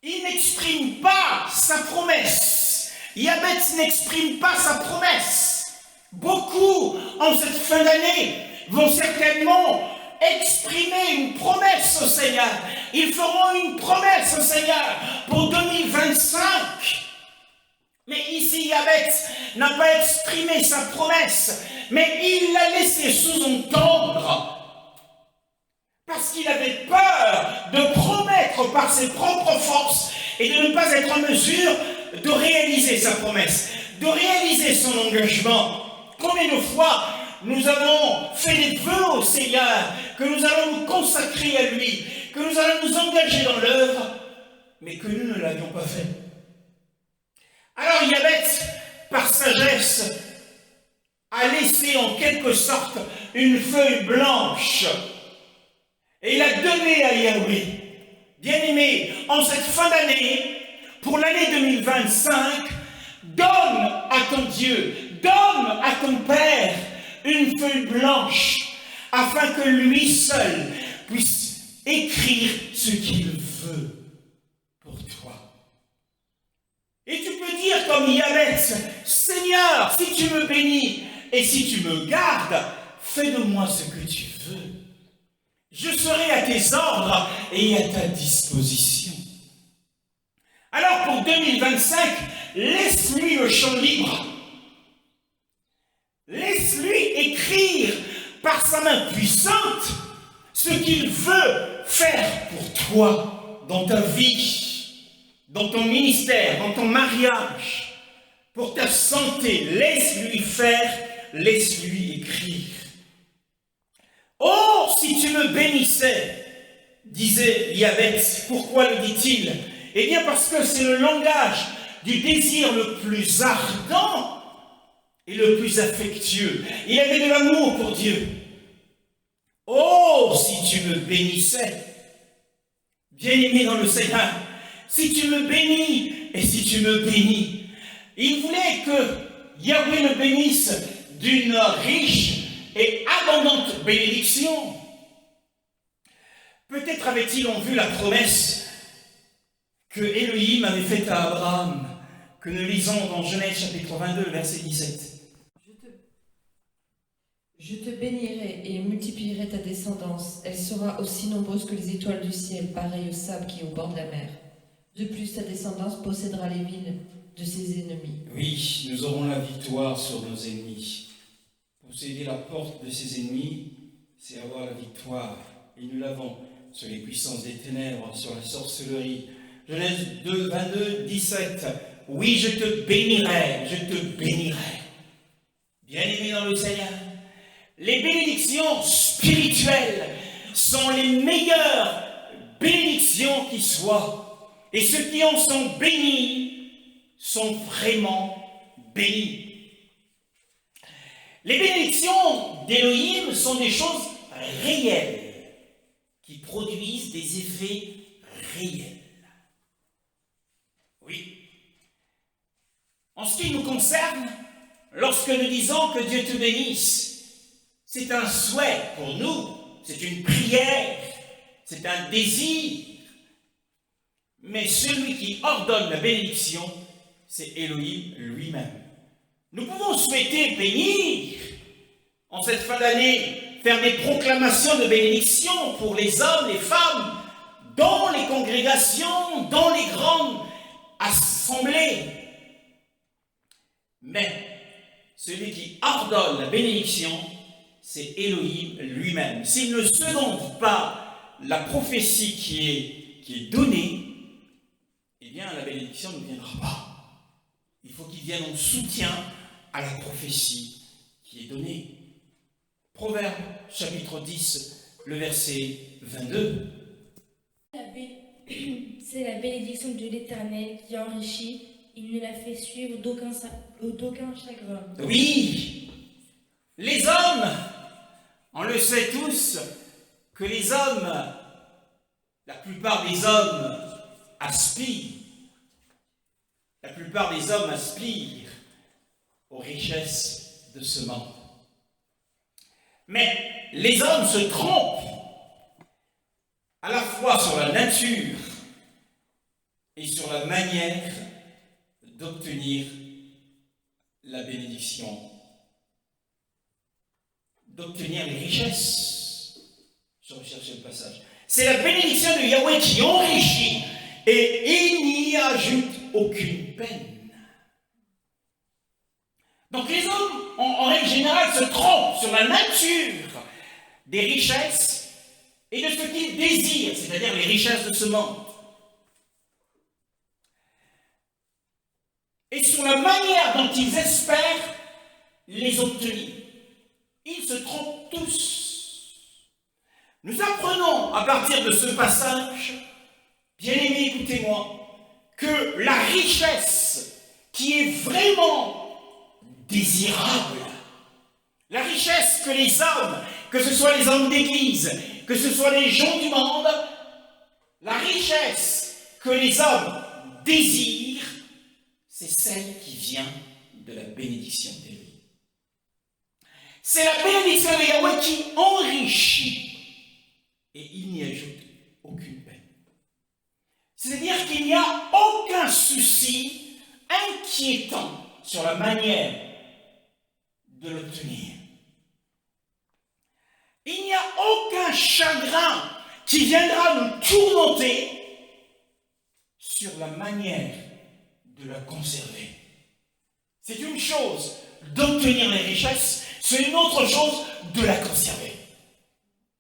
Il n'exprime pas sa promesse. Yahweh n'exprime pas sa promesse. Beaucoup, en cette fin d'année, vont certainement exprimer une promesse au Seigneur. Ils feront une promesse au Seigneur pour 2025. Mais ici, Yahweh n'a pas exprimé sa promesse, mais il l'a laissé sous-entendre. Parce qu'il avait peur de promettre par ses propres forces et de ne pas être en mesure de réaliser sa promesse, de réaliser son engagement. Combien de fois nous avons fait des vœux au Seigneur, que nous allons nous consacrer à lui, que nous allons nous engager dans l'œuvre, mais que nous ne l'avions pas fait. Alors Yahweh, par sagesse, a laissé en quelque sorte une feuille blanche, et il a donné à Yahweh. Bien-aimé, en cette fin d'année, pour l'année 2025, donne à ton Dieu, donne à ton Père une feuille blanche, afin que lui seul puisse écrire ce qu'il veut pour toi. Et tu peux dire comme Yahweh, Seigneur, si tu me bénis et si tu me gardes, fais de moi ce que tu veux. Je serai à tes ordres et à ta disposition. Alors pour 2025, laisse-lui le champ libre. Laisse-lui écrire par sa main puissante ce qu'il veut faire pour toi dans ta vie, dans ton ministère, dans ton mariage, pour ta santé. Laisse-lui faire, laisse-lui écrire. Oh, si tu me bénissais, disait Yabès. Pourquoi le dit-il? Eh bien parce que c'est le langage du désir le plus ardent et le plus affectueux. Il avait de l'amour pour Dieu. Oh, si tu me bénissais, bien-aimé dans le Seigneur, si tu me bénis et si tu me bénis. Il voulait que Yahweh le bénisse d'une riche et abondante bénédiction. Peut-être avait-il en vue la promesse que Elohim avait faite à Abraham, que nous lisons dans Genèse chapitre 22, verset 17.
Je te bénirai et multiplierai ta descendance. Elle sera aussi nombreuse que les étoiles du ciel, pareille au sable qui est au bord de la mer. De plus, ta descendance possédera les villes de ses ennemis.
Oui, nous aurons la victoire sur nos ennemis. Posséder la porte de ses ennemis, c'est avoir la victoire. Et nous l'avons sur les puissances des ténèbres, sur la sorcellerie. Genèse 2, 22, 17. Oui, je te bénirai, je te bénirai. Bien-aimé dans le Seigneur, les bénédictions spirituelles sont les meilleures bénédictions qui soient. Et ceux qui en sont bénis sont vraiment bénis. Les bénédictions d'Élohim sont des choses réelles qui produisent des effets réels. Oui. En ce qui nous concerne, lorsque nous disons que Dieu te bénisse, c'est un souhait pour nous, c'est une prière, c'est un désir. Mais celui qui ordonne la bénédiction, c'est Elohim lui-même. Nous pouvons souhaiter bénir en cette fin d'année, faire des proclamations de bénédiction pour les hommes, les femmes, dans les congrégations, dans les grandes assemblées. Mais celui qui ordonne la bénédiction, c'est Elohim lui-même. S'il ne seconde pas la prophétie qui est donnée, eh bien la bénédiction ne viendra pas. Il faut qu'il vienne en soutien à la prophétie qui est donnée. Proverbe chapitre 10, le verset 22.
C'est la bénédiction de l'Éternel qui enrichit, il ne la fait suivre d'aucun chagrin.
Oui, les hommes, on le sait tous, que les hommes, la plupart des hommes aspirent. La plupart des hommes aspirent aux richesses de ce monde. Mais les hommes se trompent à la fois sur la nature et sur la manière d'obtenir la bénédiction, d'obtenir les richesses. Je recherchais le passage. C'est la bénédiction de Yahweh qui enrichit et il n'y ajoute aucune peine. Donc les hommes, en règle générale, se trompent sur la nature des richesses et de ce qu'ils désirent, c'est-à-dire les richesses de ce monde. Et sur la manière dont ils espèrent les obtenir. Ils se trompent tous. Nous apprenons à partir de ce passage, bien-aimés, écoutez-moi, que la richesse qui est vraiment désirable, la richesse que les hommes, que ce soit les hommes d'église, que ce soit les gens du monde, la richesse que les hommes désirent, c'est celle qui vient de la bénédiction d'Élohim. C'est la bénédiction de Yahweh qui enrichit et il n'y ajoute aucune peine. C'est-à-dire qu'il n'y a aucun souci inquiétant sur la manière de l'obtenir. Il n'y a aucun chagrin qui viendra nous tourmenter sur la manière de la conserver. C'est une chose d'obtenir les richesses, c'est une autre chose de la conserver.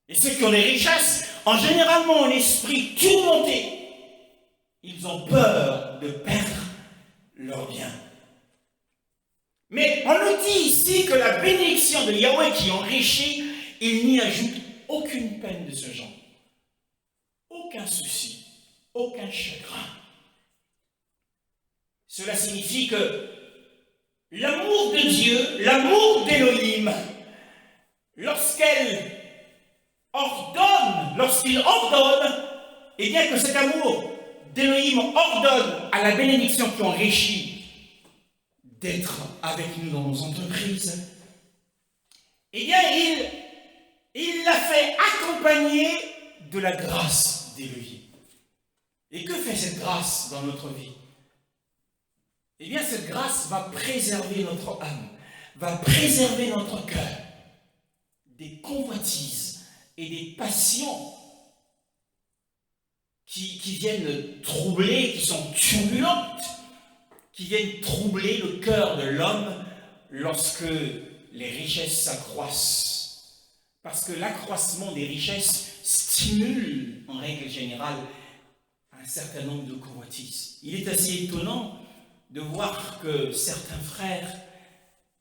Et ceux qui ont les richesses, en généralement un esprit tourmenté, ils ont peur de perdre leurs biens. Mais on nous dit ici que la bénédiction de Yahweh qui enrichit, il n'y ajoute aucune peine de ce genre, aucun souci, aucun chagrin. Cela signifie que l'amour de Dieu, l'amour d'Élohim, lorsqu'il ordonne, et bien que cet amour d'Élohim ordonne à la bénédiction qui enrichit d'être avec nous dans nos entreprises, eh bien il l'a fait accompagner de la grâce d'Élohim. Et que fait cette grâce dans notre vie? Eh bien, cette grâce va préserver notre âme, va préserver notre cœur des convoitises et des passions qui viennent troubler, qui sont turbulentes, qui viennent troubler le cœur de l'homme lorsque les richesses s'accroissent. Parce que l'accroissement des richesses stimule, en règle générale, un certain nombre de convoitises. Il est assez étonnant de voir que certains frères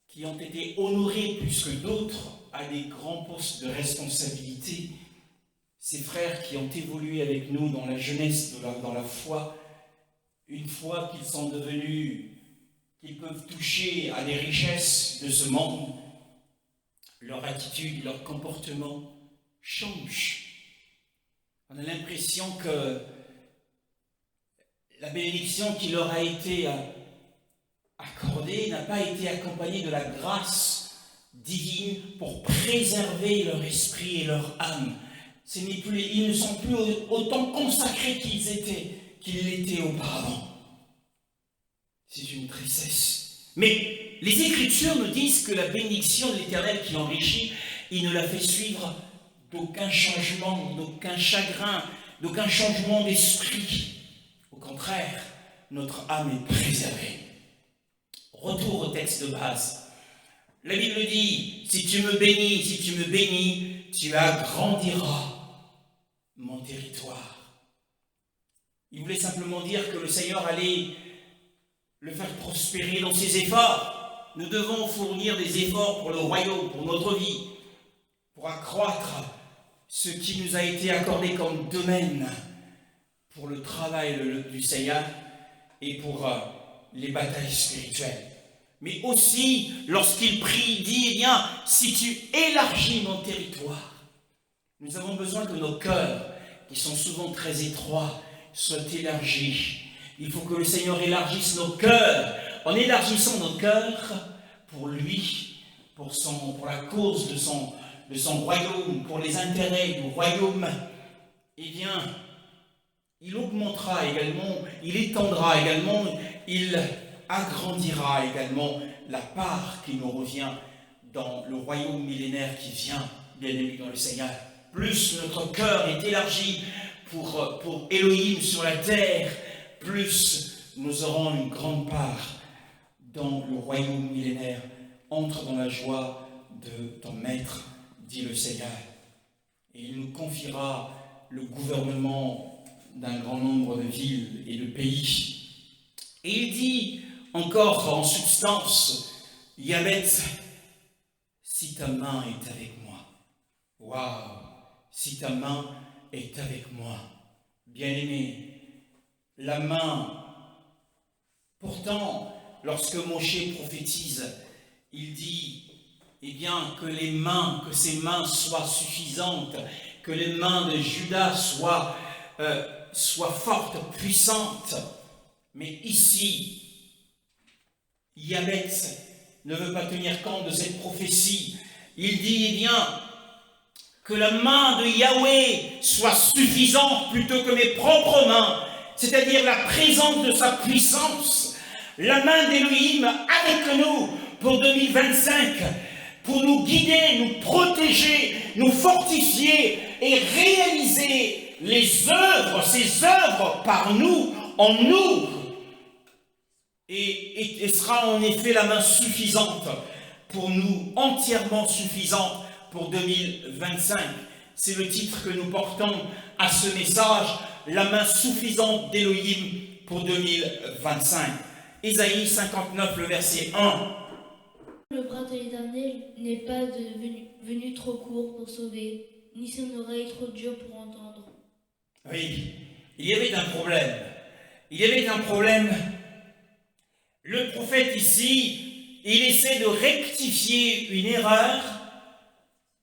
qui ont été honorés plus que d'autres à des grands postes de responsabilité, ces frères qui ont évolué avec nous dans la jeunesse, dans la foi, une fois qu'ils sont devenus, qu'ils peuvent toucher à des richesses de ce monde, leur attitude, leur comportement changent. On a l'impression que la bénédiction qui leur a été accordée n'a pas été accompagnée de la grâce divine pour préserver leur esprit et leur âme. Ils ne sont plus autant consacrés qu'ils l'étaient auparavant. C'est une tristesse. Mais les Écritures nous disent que la bénédiction de l'Éternel qui enrichit, il ne la fait suivre d'aucun changement, d'aucun chagrin, d'aucun changement d'esprit. Au contraire, notre âme est préservée. Retour au texte de base. La Bible dit, si tu me bénis, tu agrandiras mon territoire. Il voulait simplement dire que le Seigneur allait le faire prospérer dans ses efforts. Nous devons fournir des efforts pour le royaume, pour notre vie, pour accroître ce qui nous a été accordé comme domaine pour le travail du Seigneur et pour les batailles spirituelles. Mais aussi, lorsqu'il prie, il dit, eh bien, si tu élargis mon territoire, nous avons besoin que nos cœurs, qui sont souvent très étroits, soient élargis. Il faut que le Seigneur élargisse nos cœurs. En élargissant nos cœurs, pour lui, pour la cause de son royaume, pour les intérêts du royaume, eh bien, il augmentera également, il étendra également, il agrandira également la part qui nous revient dans le royaume millénaire qui vient, bien aimé dans le Seigneur. Plus notre cœur est élargi pour Élohim sur la terre, plus nous aurons une grande part dans le royaume millénaire. Entre dans la joie de ton maître, dit le Seigneur. Et il nous confiera le gouvernement d'un grand nombre de villes et de pays. Et il dit encore en substance, Yahweh, si ta main est avec moi. Waouh! Si ta main est avec moi. Bien-aimé, la main. Pourtant, lorsque Moshe prophétise, il dit, eh bien, que ces mains soient suffisantes, que les mains de Judas soient fortes, puissantes. Mais ici, Yahweh ne veut pas tenir compte de cette prophétie. Il dit, eh bien, que la main de Yahweh soit suffisante plutôt que mes propres mains, c'est-à-dire la présence de sa puissance, la main d'Élohim avec nous pour 2025, pour nous guider, nous protéger, nous fortifier et réaliser ces œuvres par nous, en nous, et sera en effet la main suffisante pour nous, entièrement suffisante pour 2025. C'est le titre que nous portons à ce message, la main suffisante d'Élohim pour 2025. Ésaïe 59, le verset 1.
Le bras de l'Éternel n'est pas venu trop court pour sauver, ni son oreille trop dure pour entendre.
Oui, il y avait un problème. Il y avait un problème. Le prophète ici, il essaie de rectifier une erreur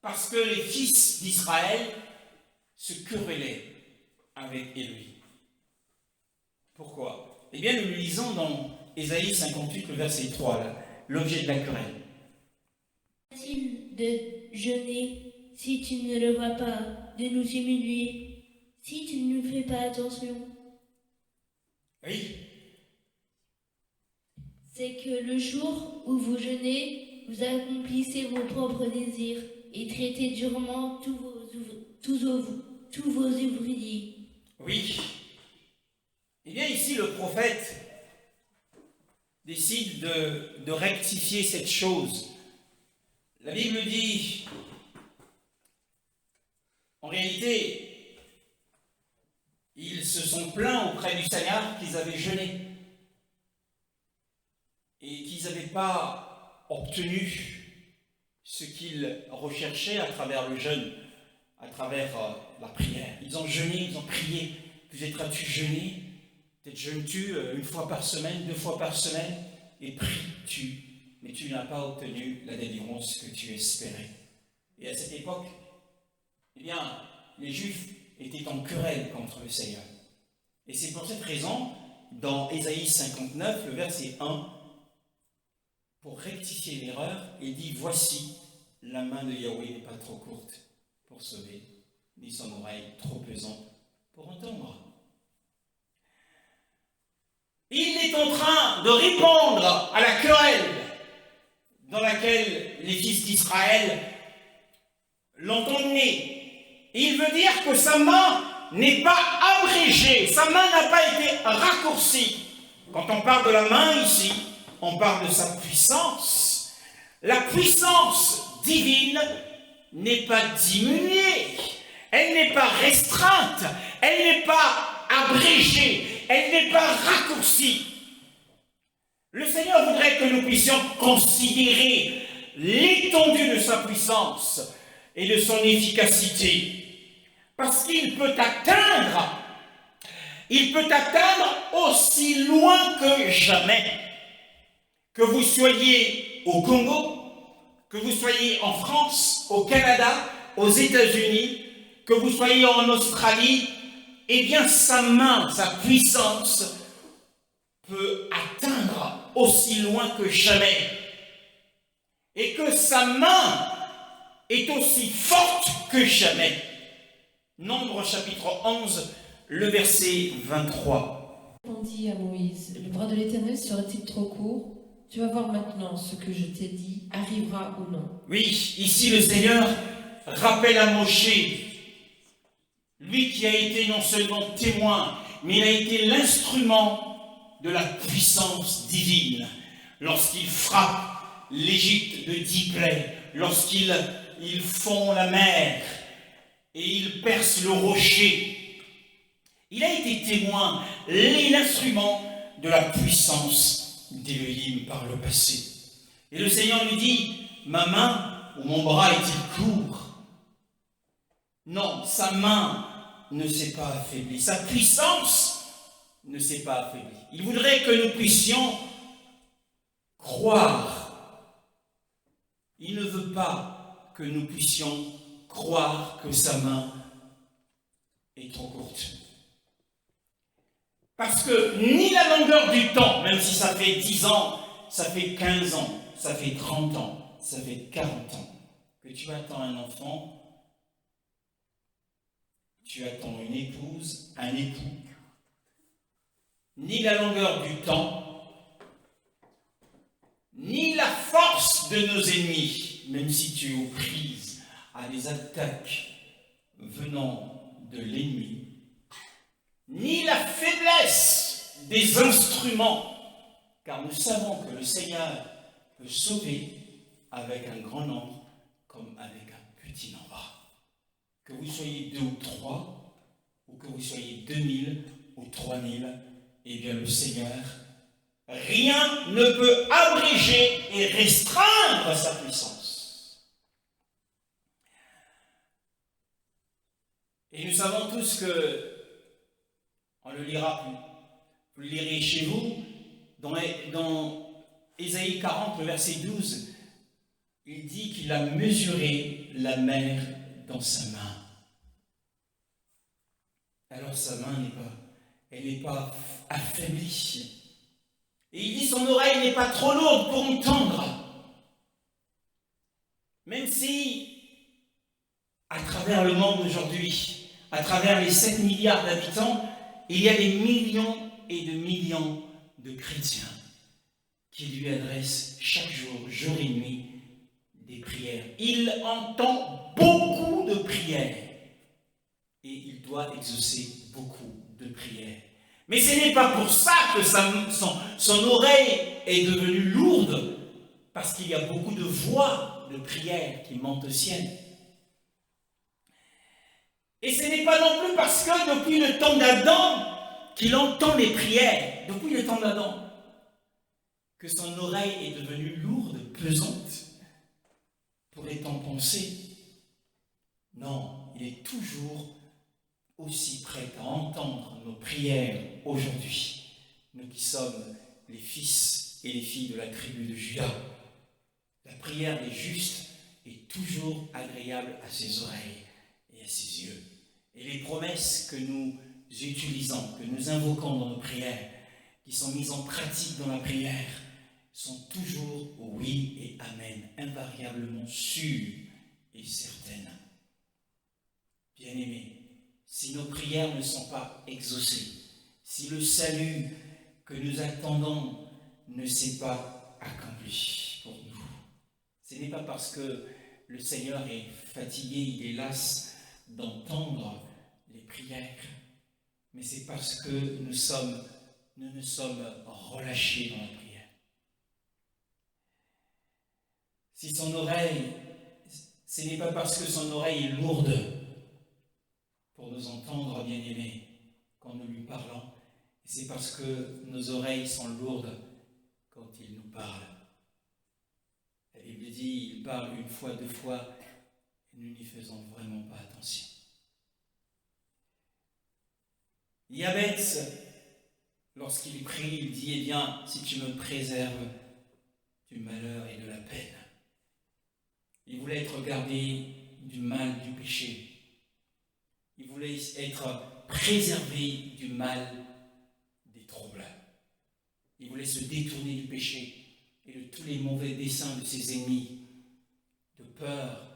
parce que les fils d'Israël se querellaient avec Élie. Pourquoi? Eh bien, nous le lisons dans Ésaïe 58, le verset 3, là, l'objet de la querelle.
Facile de jeûner si tu ne le vois pas, de nous humilier si tu ne nous fais pas attention.
Oui,
C'est que le jour où vous jeûnez, vous accomplissez vos propres désirs et traitez durement tous vos ouvriers.
oui. Eh bien, ici, le prophète décide de rectifier cette chose. La Bible dit, en réalité, ils se sont plaints auprès du Seigneur qu'ils avaient jeûné et qu'ils n'avaient pas obtenu ce qu'ils recherchaient à travers le jeûne, à travers la prière. Ils ont jeûné, ils ont prié. Peut-être as-tu jeûné, peut-être jeûnes-tu une fois par semaine, 2 fois par semaine, et pries-tu, mais tu n'as pas obtenu la délivrance que tu espérais. Et à cette époque, eh bien, les Juifs étaient en querelle contre le Seigneur. Et c'est pour cette raison, dans Ésaïe 59, le verset 1, pour rectifier l'erreur, il dit « Voici, la main de Yahweh n'est pas trop courte pour sauver, ni son oreille trop pesante pour entendre. » Il est en train de répondre à la querelle dans laquelle les fils d'Israël l'ont emmené. Il veut dire que sa main n'est pas abrégée, sa main n'a pas été raccourcie. Quand on parle de la main ici, on parle de sa puissance. La puissance divine n'est pas diminuée, elle n'est pas restreinte, elle n'est pas abrégée, elle n'est pas raccourcie. Le Seigneur voudrait que nous puissions considérer l'étendue de sa puissance et de son efficacité, parce qu'il peut atteindre aussi loin que jamais. Que vous soyez au Congo, que vous soyez en France, au Canada, aux États-Unis, que vous soyez en Australie, eh bien sa main, sa puissance peut atteindre aussi loin que jamais. Et que sa main est aussi forte que jamais. Nombre chapitre 11, le verset 23.
Répondit à Moïse, le bras de l'Éternel serait-il trop court? Tu vas voir maintenant ce que je t'ai dit arrivera ou non.
Oui, ici le Seigneur rappelle à Moïse, lui qui a été non seulement témoin, mais il a été l'instrument de la puissance divine. Lorsqu'il frappe l'Égypte de 10 plaies, lorsqu'il fond la mer et il perce le rocher, il a été témoin, l'instrument de la puissance d'Élohim par le passé. Et le Seigneur lui dit, ma main ou mon bras est-il court? Non, sa main ne s'est pas affaiblie, sa puissance ne s'est pas affaiblie. Il voudrait que nous puissions croire. Il ne veut pas que nous puissions croire que sa main est trop courte. Parce que ni la longueur du temps, même si ça fait 10 ans, ça fait 15 ans, ça fait 30 ans, ça fait 40 ans, que tu attends un enfant, tu attends une épouse, un époux, ni la longueur du temps, ni la force de nos ennemis, même si tu es aux prises à des attaques venant de l'ennemi, ni la faiblesse des instruments, car nous savons que le Seigneur peut sauver avec un grand nombre comme avec un petit nombre. Que vous soyez 2 ou 3, ou que vous soyez 2000 ou 3000, eh bien le Seigneur, rien ne peut abréger et restreindre sa puissance. Et nous savons tous que, on le lira plus, vous le lirez chez vous, dans Ésaïe 40, le verset 12, il dit qu'il a mesuré la mer dans sa main. Alors sa main n'est pas affaiblie. Et il dit son oreille n'est pas trop lourde pour entendre. Même si, à travers le monde aujourd'hui, à travers les 7 milliards d'habitants, il y a des millions et de millions de chrétiens qui lui adressent chaque jour, jour et nuit, des prières. Il entend beaucoup de prières et il doit exaucer beaucoup de prières. Mais ce n'est pas pour ça que son oreille est devenue lourde, parce qu'il y a beaucoup de voix de prières qui montent au ciel. Et ce n'est pas non plus parce que depuis le temps d'Adam qu'il entend les prières, depuis le temps d'Adam, que son oreille est devenue lourde, pesante, pourrait-on penser? Non, il est toujours aussi prêt à entendre nos prières aujourd'hui, nous qui sommes les fils et les filles de la tribu de Juda. La prière des justes est toujours agréable à ses oreilles et à ses yeux. Et les promesses que nous utilisons, que nous invoquons dans nos prières, qui sont mises en pratique dans la prière, sont toujours oui et amen, invariablement sûres et certaines. Bien-aimés, si nos prières ne sont pas exaucées, si le salut que nous attendons ne s'est pas accompli pour nous, ce n'est pas parce que le Seigneur est fatigué, il est las d'entendre les prières, mais c'est parce que nous nous sommes relâchés dans la prière. Si son oreille, ce n'est pas parce que son oreille est lourde pour nous entendre, bien-aimés, quand nous lui parlons, c'est parce que nos oreilles sont lourdes quand il nous parle. La Bible dit, il parle une fois, 2 fois, et nous n'y faisons vraiment pas attention. Jabez, lorsqu'il prie, il dit, eh bien, si tu me préserves du malheur et de la peine. Il voulait être gardé du mal, du péché. Il voulait être préservé du mal, des troubles. Il voulait se détourner du péché et de tous les mauvais desseins de ses ennemis, de peur,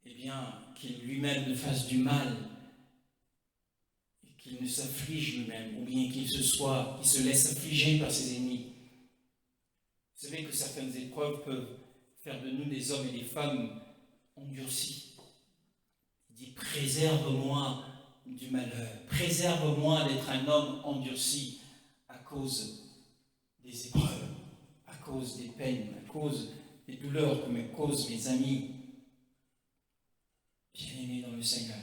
eh bien, qu'il lui-même ne fasse du mal, et qu'il ne s'afflige lui-même, ou bien qu'il se laisse affliger par ses ennemis. Vous savez que certaines épreuves peuvent faire de nous des hommes et des femmes endurcis. Il dit, préserve-moi du malheur, préserve-moi d'être un homme endurci à cause des épreuves, à cause des peines, à cause des douleurs que me causent mes amis. Bien-aimés dans le Seigneur,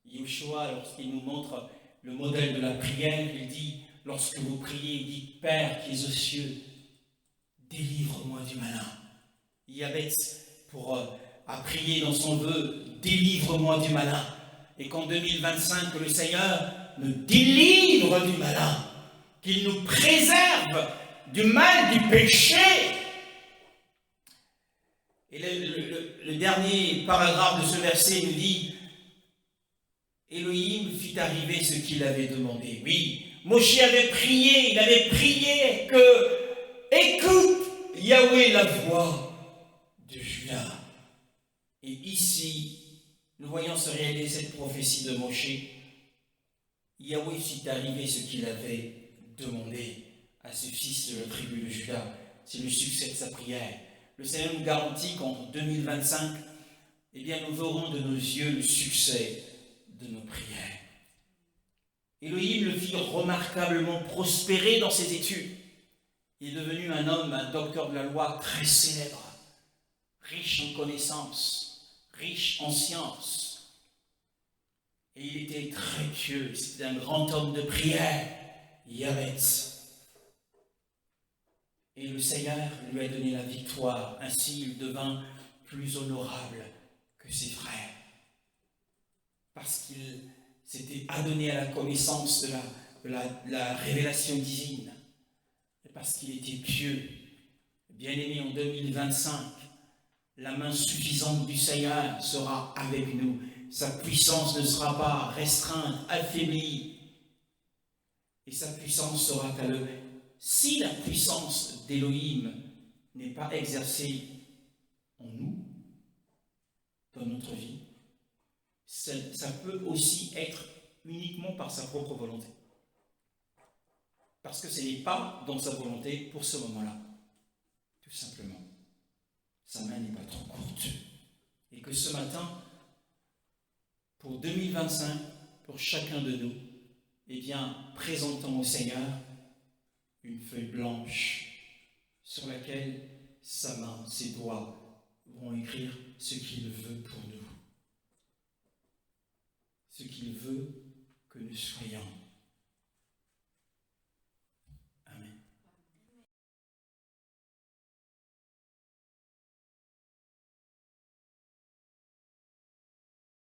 Yeshua, lorsqu'il nous montre le modèle de la prière, il dit, lorsque vous priez, il dit, Père qui es aux cieux, délivre-moi du malin. Jabez a prié dans son vœu, délivre-moi du malin. Et qu'en 2025, que le Seigneur nous délivre du malin, qu'il nous préserve du mal, du péché. Et le dernier paragraphe de ce verset nous dit, Elohim fit arriver ce qu'il avait demandé. Oui, Moïse avait prié, il avait prié que, écoute Yahweh la voix de Juda. Et ici, nous voyons se réaliser cette prophétie de Moïse. Yahweh fit arriver ce qu'il avait demandé à ce fils de la tribu de Juda. C'est le succès de sa prière. Le Seigneur nous garantit qu'en 2025, eh bien, nous verrons de nos yeux le succès de nos prières. Elohim le fit remarquablement prospérer dans ses études. Il est devenu un homme, un docteur de la loi très célèbre, riche en connaissances, riche en sciences. Et il était très pieux, c'était un grand homme de prière, Jabez. Et le Seigneur lui a donné la victoire, ainsi il devint plus honorable que ses frères. parce qu'il s'était adonné à la connaissance de la révélation divine, et parce qu'il était pieux. Bien-aimé, en 2025, la main suffisante du Seigneur sera avec nous. Sa puissance ne sera pas restreinte, affaiblie. Et sa puissance sera à l'œuvre. Si la puissance d'Élohim n'est pas exercée en nous, dans notre vie, ça peut aussi être uniquement par sa propre volonté. Parce que ce n'est pas dans sa volonté pour ce moment-là. Tout simplement. Sa main n'est pas trop courte. Et que ce matin, pour 2025, pour chacun de nous, eh bien, présentons au Seigneur une feuille blanche sur laquelle sa main, ses doigts vont écrire ce qu'il veut pour nous. Ce qu'il veut que nous soyons.